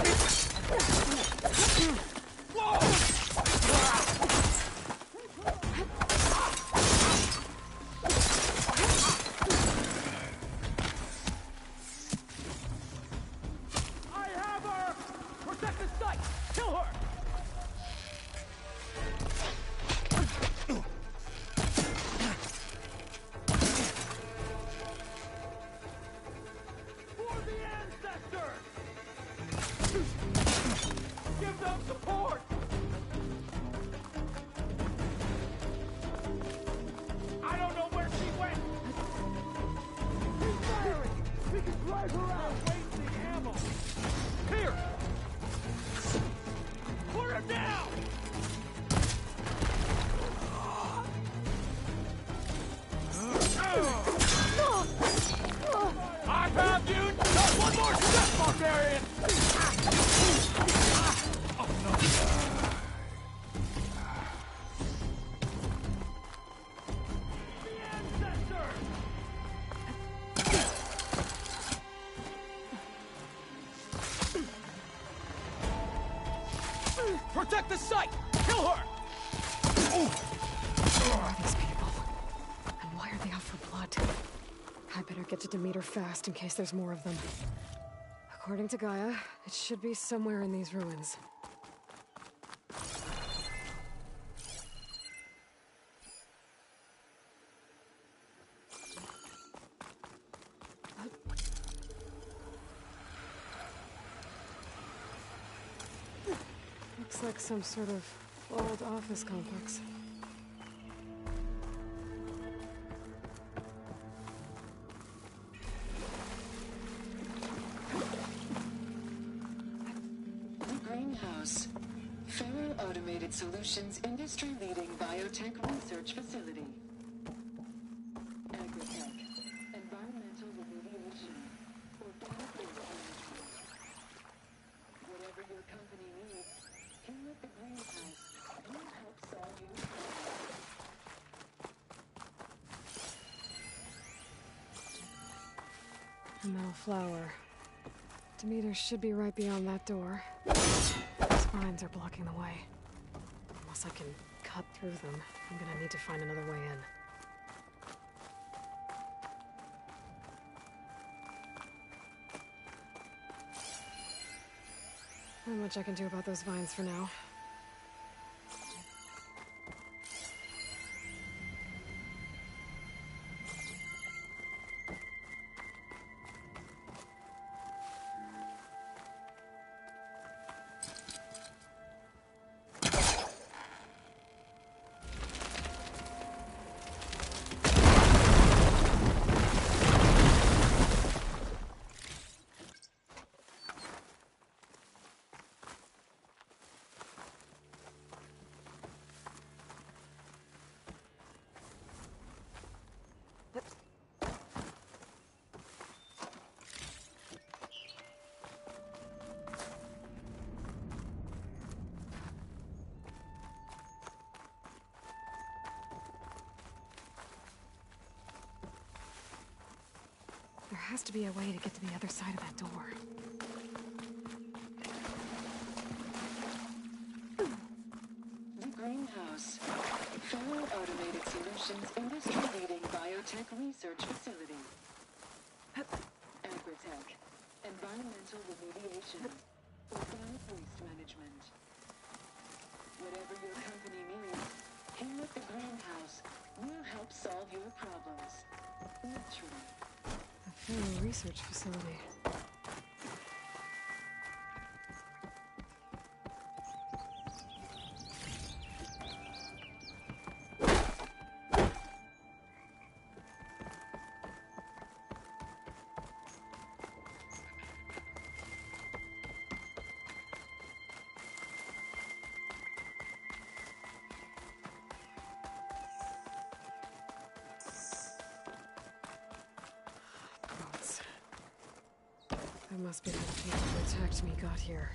I have her! Protect the site! Kill her! For the ancestors! Give them support! I don't know where she went! Keep firing! We can drive her out! Wasting ammo! Here! Put her down! I found you! Not one more step, barbarian! Oh no! The ancestors! Protect the site! Kill her! Who are these people? And why are they out for blood? I better get to Demeter fast in case there's more of them. According to Gaia, it should be somewhere in these ruins. Looks like some sort of old office complex. Greenhouse. Federal Automated Solutions industry-leading biotech research facility. Agritech. Environmental remediation. Organic waste management. Whatever your company needs, here at the Greenhouse, we'll help solve your problems. A metal flower. Demeter should be right beyond that door. These vines are blocking the way. Unless I can cut through them, I'm gonna need to find another way in. Not much I can do about those vines for now. There has to be a way to get to the other side of that door. The Greenhouse. Federal Automated Solutions industry-leading biotech research facility. Agritech. Environmental remediation. Organic waste management. Whatever your company needs, here at the Greenhouse, we'll help solve your problems. Literally. A Federal research facility. must be how the people who attacked me got here.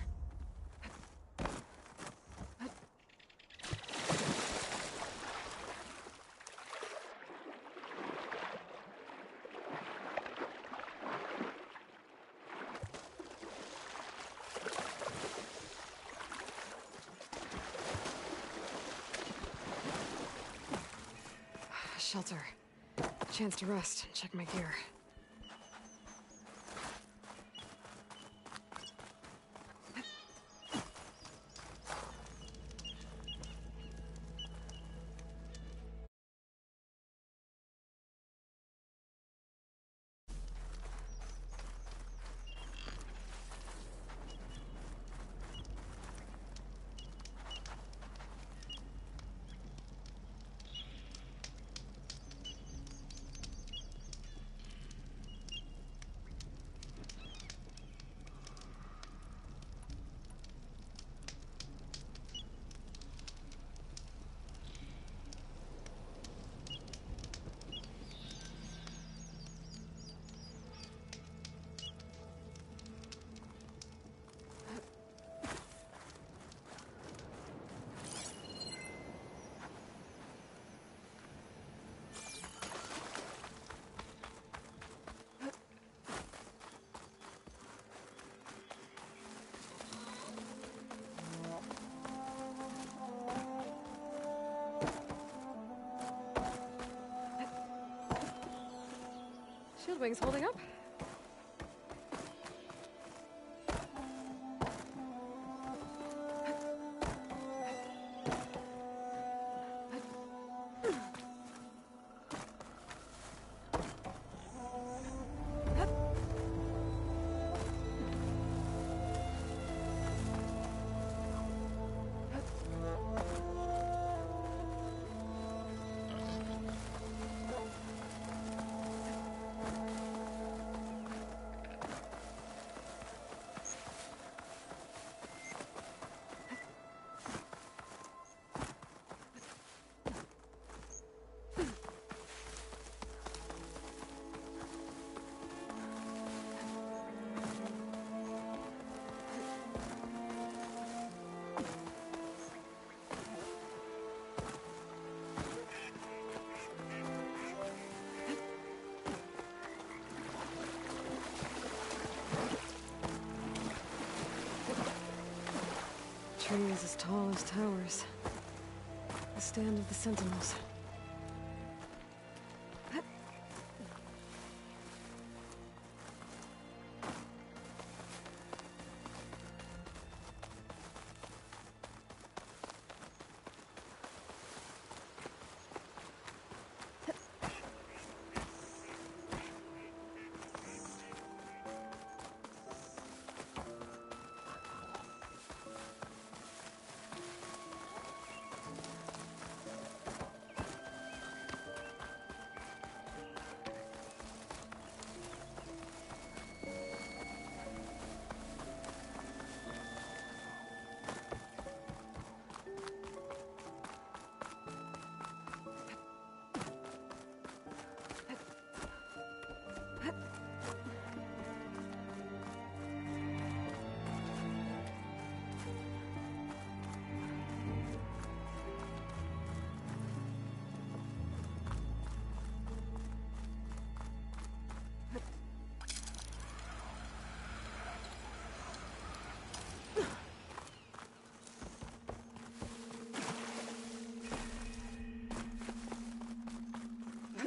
Shelter. Chance to rest and check my gear. Shield wings holding up? Trees as tall as towers. The stand of the sentinels.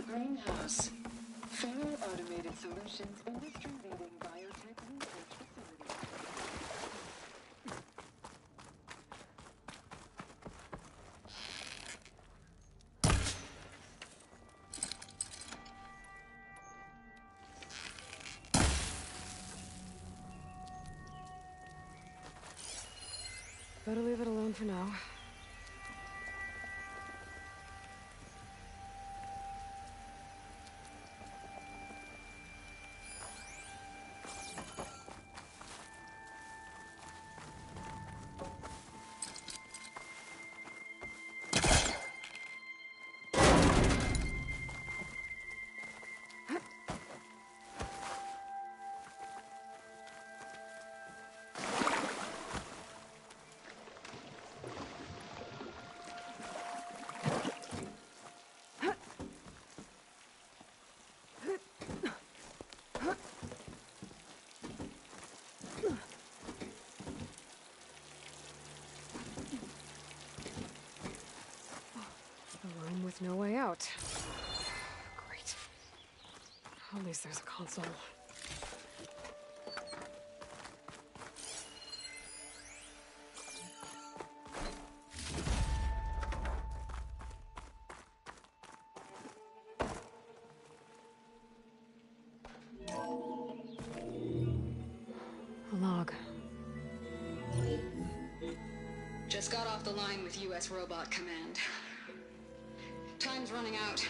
Greenhouse. Fully automated solutions, industry-leading biotech research facility. Better leave it alone for now. with no way out. Great. At least there's a console. A log. Just got off the line with U.S. Robot Command. Time's running out.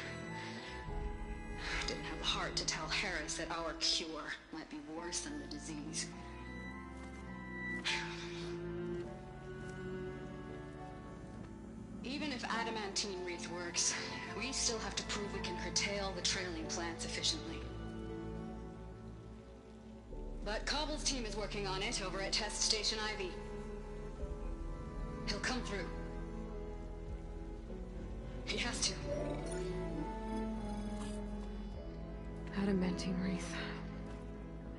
Didn't have the heart to tell Harris that our cure might be worse than the disease. Even if adamantine wreath works, we still have to prove we can curtail the trailing plants efficiently. But Cobble's team is working on it over at Test Station Ivy. He'll come through. He has to. Adamantine wreath.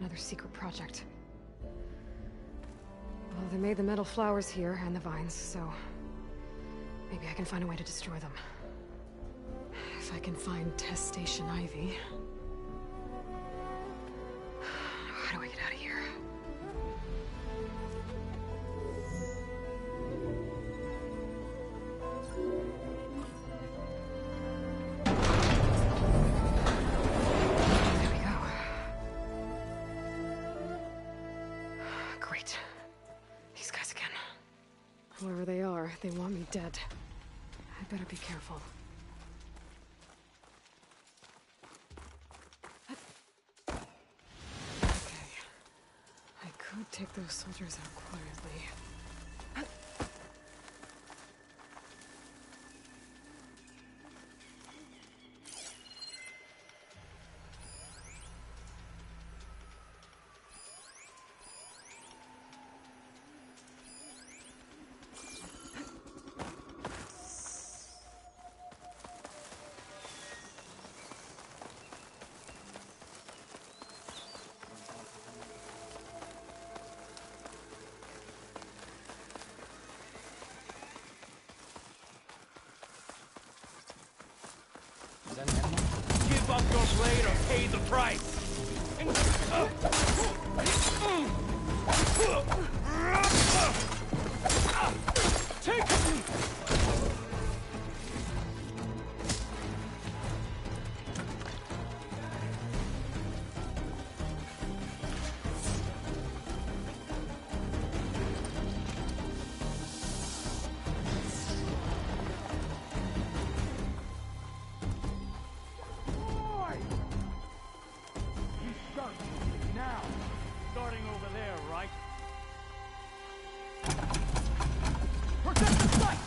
Another secret project. Well, they made the metal flowers here and the vines, so maybe I can find a way to destroy them. If I can find Test Station Ivy. How do I get out of here? There we go. Great. These guys again. Whoever they are, they want me dead. I better be careful. Could take those soldiers out quietly. Give up your blade or pay the price! Take it! Protect the site!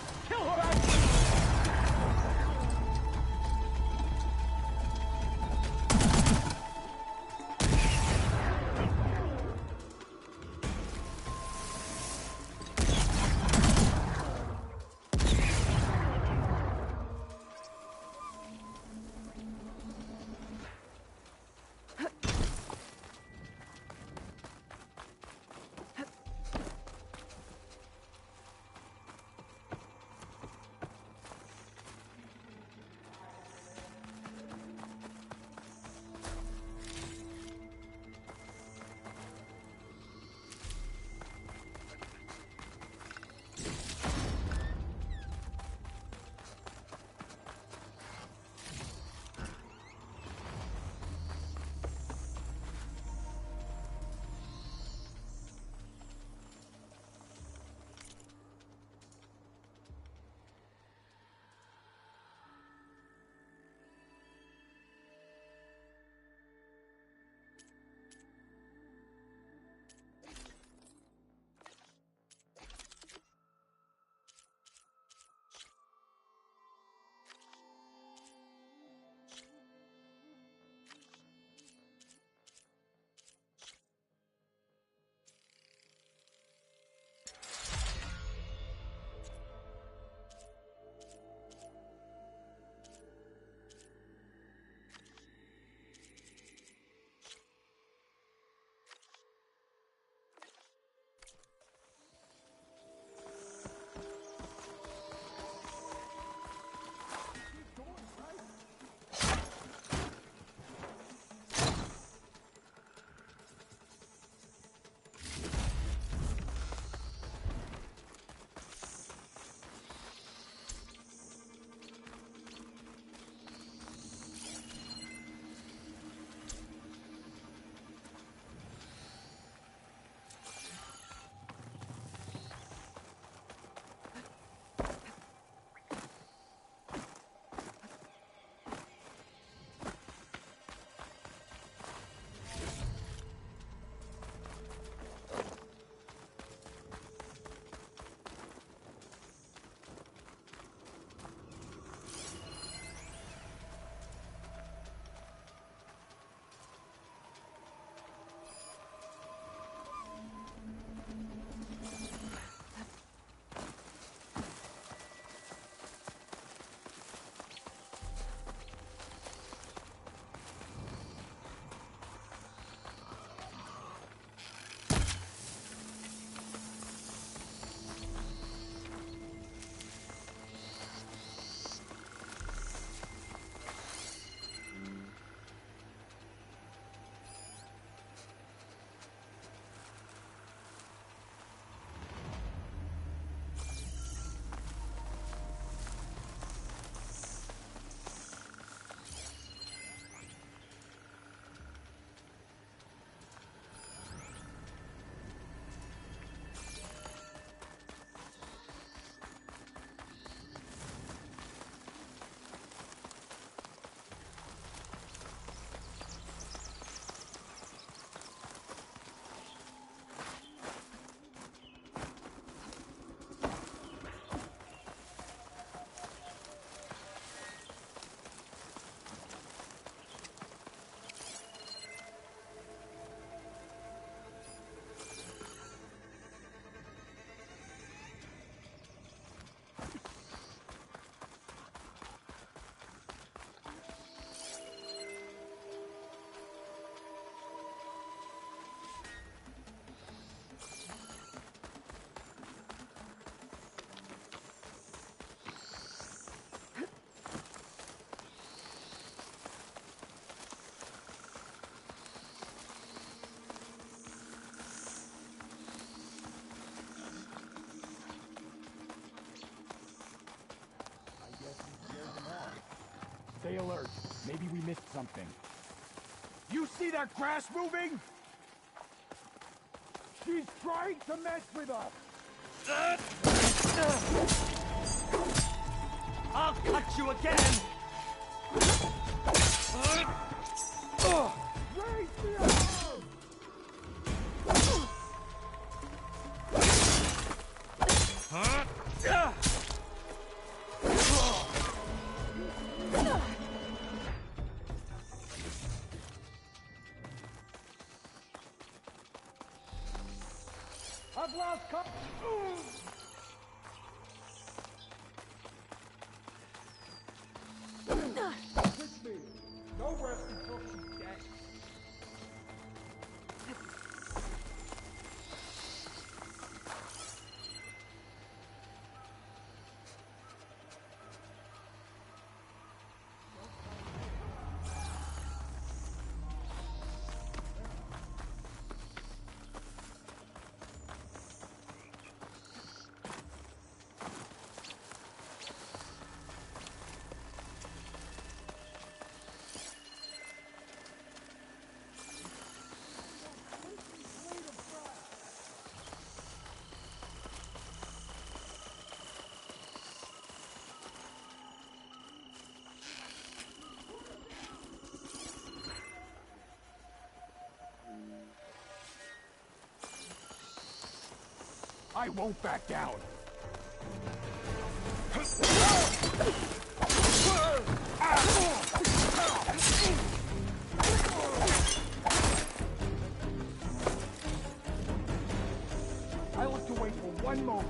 Stay alert. Maybe we missed something. You see that grass moving? She's trying to mess with us! I'll cut you again! Raise the arm! I've lost Hit me! No rest until she's dead. I won't back down. I look to wait for one moment.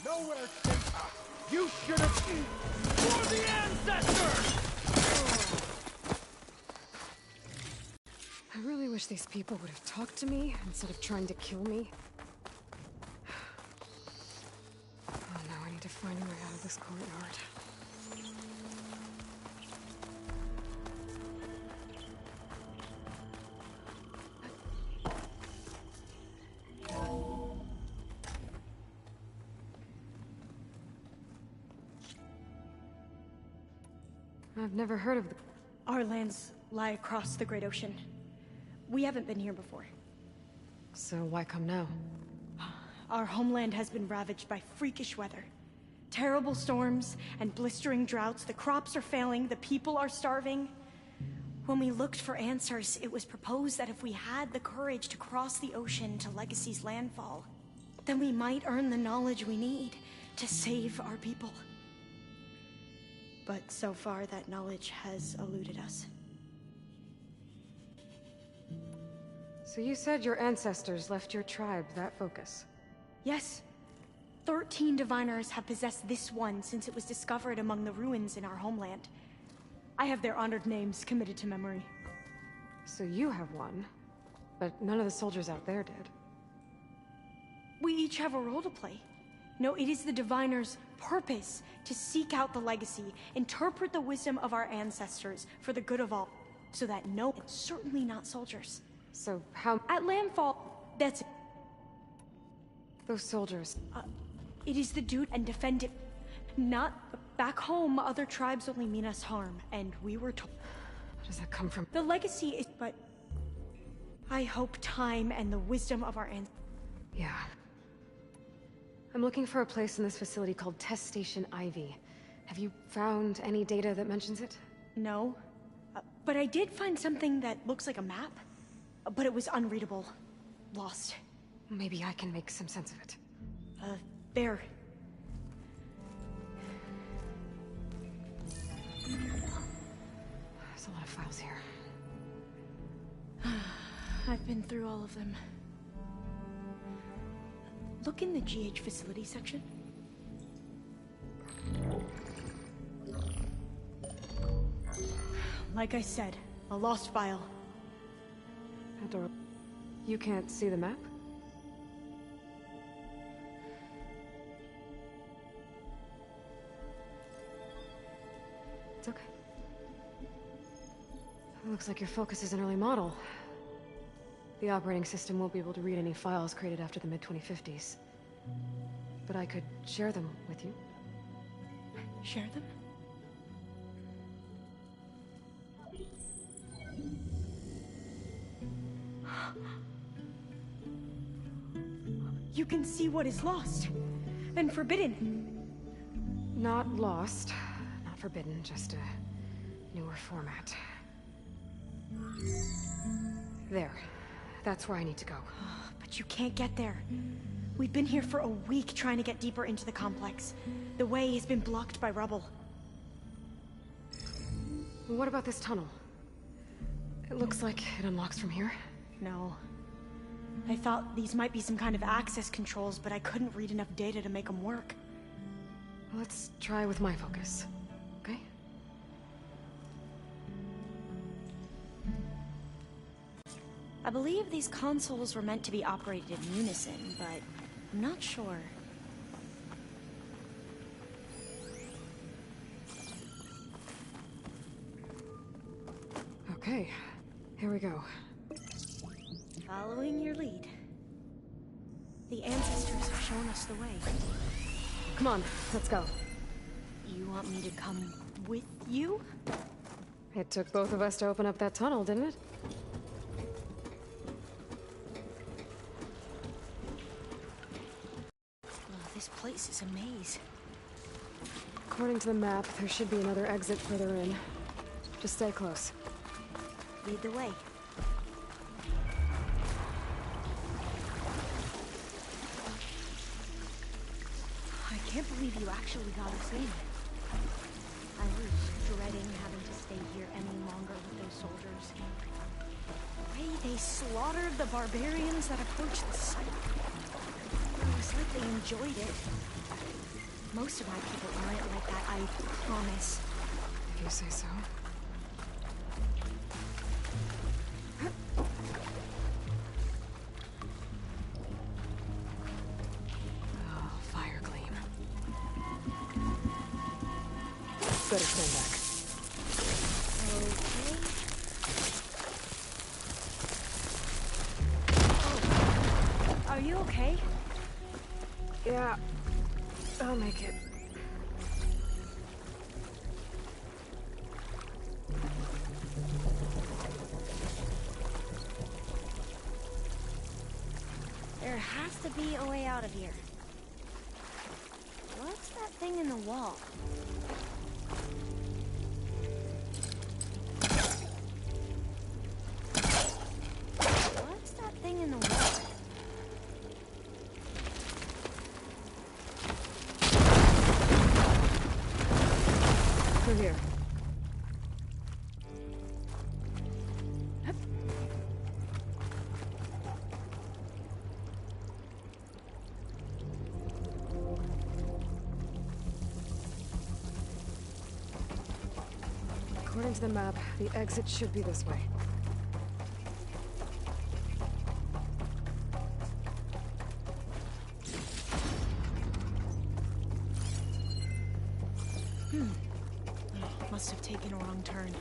Nowhere safer. You should have... For the ancestors! I really wish these people would have talked to me instead of trying to kill me. Oh no, I need to find a way out of this courtyard. I've never heard of the... Our lands lie across the Great Ocean. We haven't been here before. So why come now? Our homeland has been ravaged by freakish weather. Terrible storms and blistering droughts. The crops are failing, the people are starving. When we looked for answers, it was proposed that if we had the courage to cross the ocean to Legacy's landfall, then we might earn the knowledge we need to save our people. But so far, that knowledge has eluded us. So you said your ancestors left your tribe that focus? Yes. 13 diviners have possessed this one since it was discovered among the ruins in our homeland. I have their honored names committed to memory. So you have one, but none of the soldiers out there did. We each have a role to play. No, it is the diviner's purpose to seek out the legacy, interpret the wisdom of our ancestors for the good of all, so that no, certainly not soldiers. So how... At landfall, that's it. Those soldiers... it is the duty and defend it. Not back home, other tribes only mean us harm, and we were told... Where does that come from? The legacy is... but... I hope time and the wisdom of our ancestors... Yeah. I'm looking for a place in this facility called Test Station Ivy. Have you found any data that mentions it? No. But I did find something that looks like a map. But it was unreadable. Lost. Maybe I can make some sense of it. There. There's a lot of files here. I've been through all of them. Look in the GH facility section. Like I said, a lost file. Adorable. You can't see the map? It's okay. It looks like your focus is an early model. The operating system won't be able to read any files created after the mid-2050s. But I could share them with you. Share them? You can see what is lost and forbidden. Not lost, not forbidden, just a newer format. There. That's where I need to go. But you can't get there. We've been here for a week trying to get deeper into the complex. The way has been blocked by rubble. What about this tunnel? It looks like it unlocks from here. No. I thought these might be some kind of access controls, but I couldn't read enough data to make them work. Let's try with my focus, okay? I believe these consoles were meant to be operated in unison, but I'm not sure. Okay, here we go. Following your lead. The ancestors have shown us the way. Come on, let's go. You want me to come with you? It took both of us to open up that tunnel, didn't it? This place is a maze. According to the map, there should be another exit further in. Just stay close. Lead the way. I can't believe you actually got us in. I was dreading having to stay here any longer with those soldiers. The way they slaughtered the barbarians that approached the site. It was like they enjoyed it. Most of my people aren't like that, I promise. If you say so. Oh, fire gleam. Better stand back. Okay. Are you okay? Yeah, I'll make it. There has to be a way out of here. What's that thing in the wall? What's that thing in the wall? Through here. According to the map, the exit should be this way. Must have taken a wrong turn.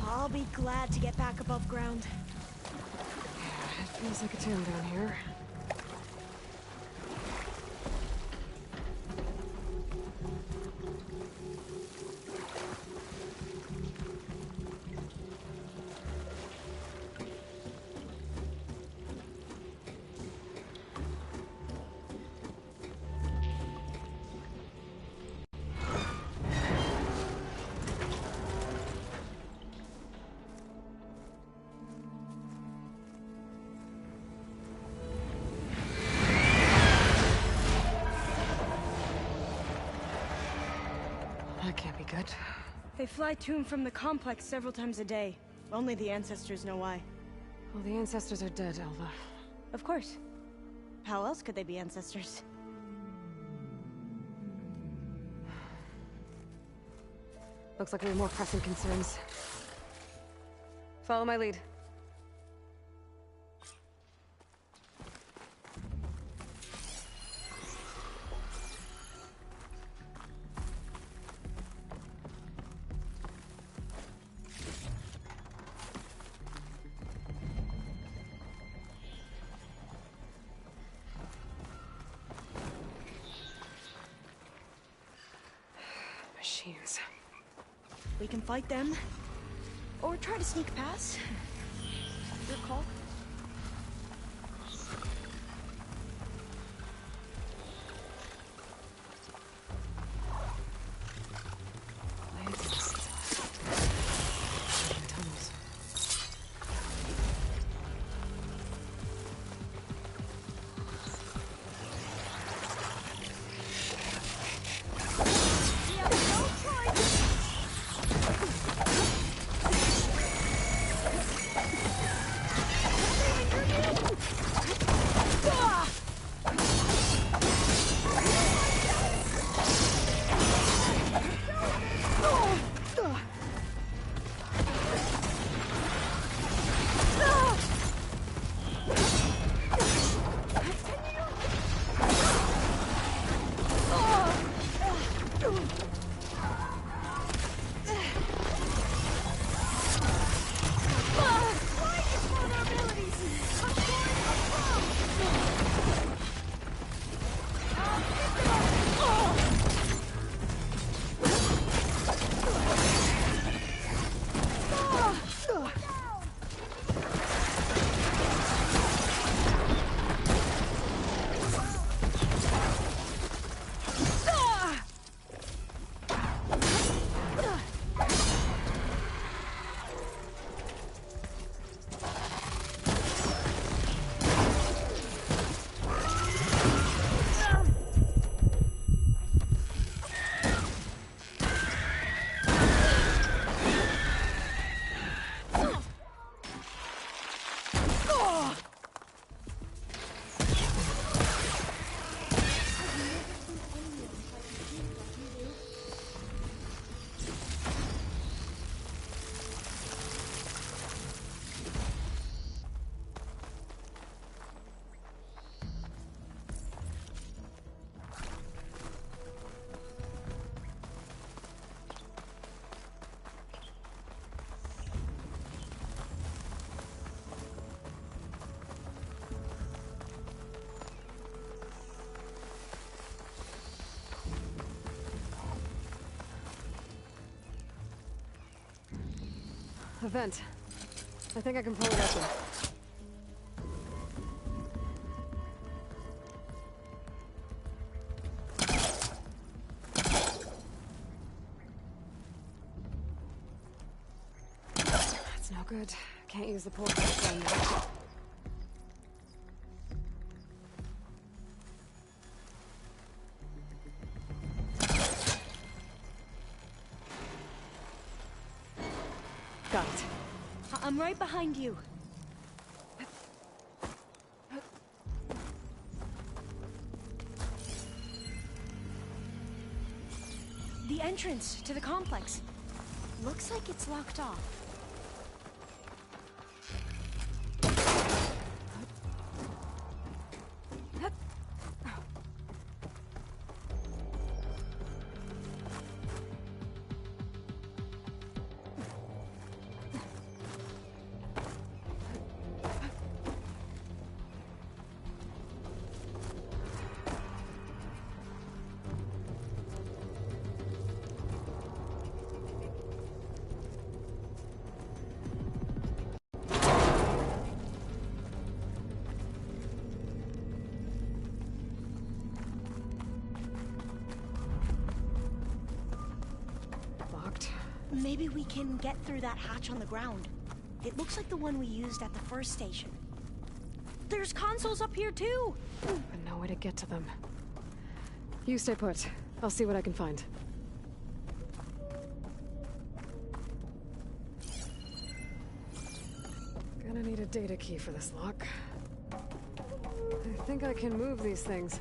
I'll be glad to get back above ground. Feels like a tomb down here. That can't be good. They fly to and from the complex several times a day. Only the ancestors know why. Well, the ancestors are dead, Elva. Of course. How else could they be ancestors? Looks like we have more pressing concerns. Follow my lead. Machines. We can fight them, or try to sneak past. Your call. Tunnels. A vent. I think I can pull it open. That's no good. Can't use the pull gun now. Got it. I'm right behind you. The entrance to the complex. Looks like it's locked off. Maybe we can get through that hatch on the ground. It looks like the one we used at the first station. There's consoles up here too! But no way to get to them. You stay put. I'll see what I can find. Gonna need a data key for this lock. I think I can move these things.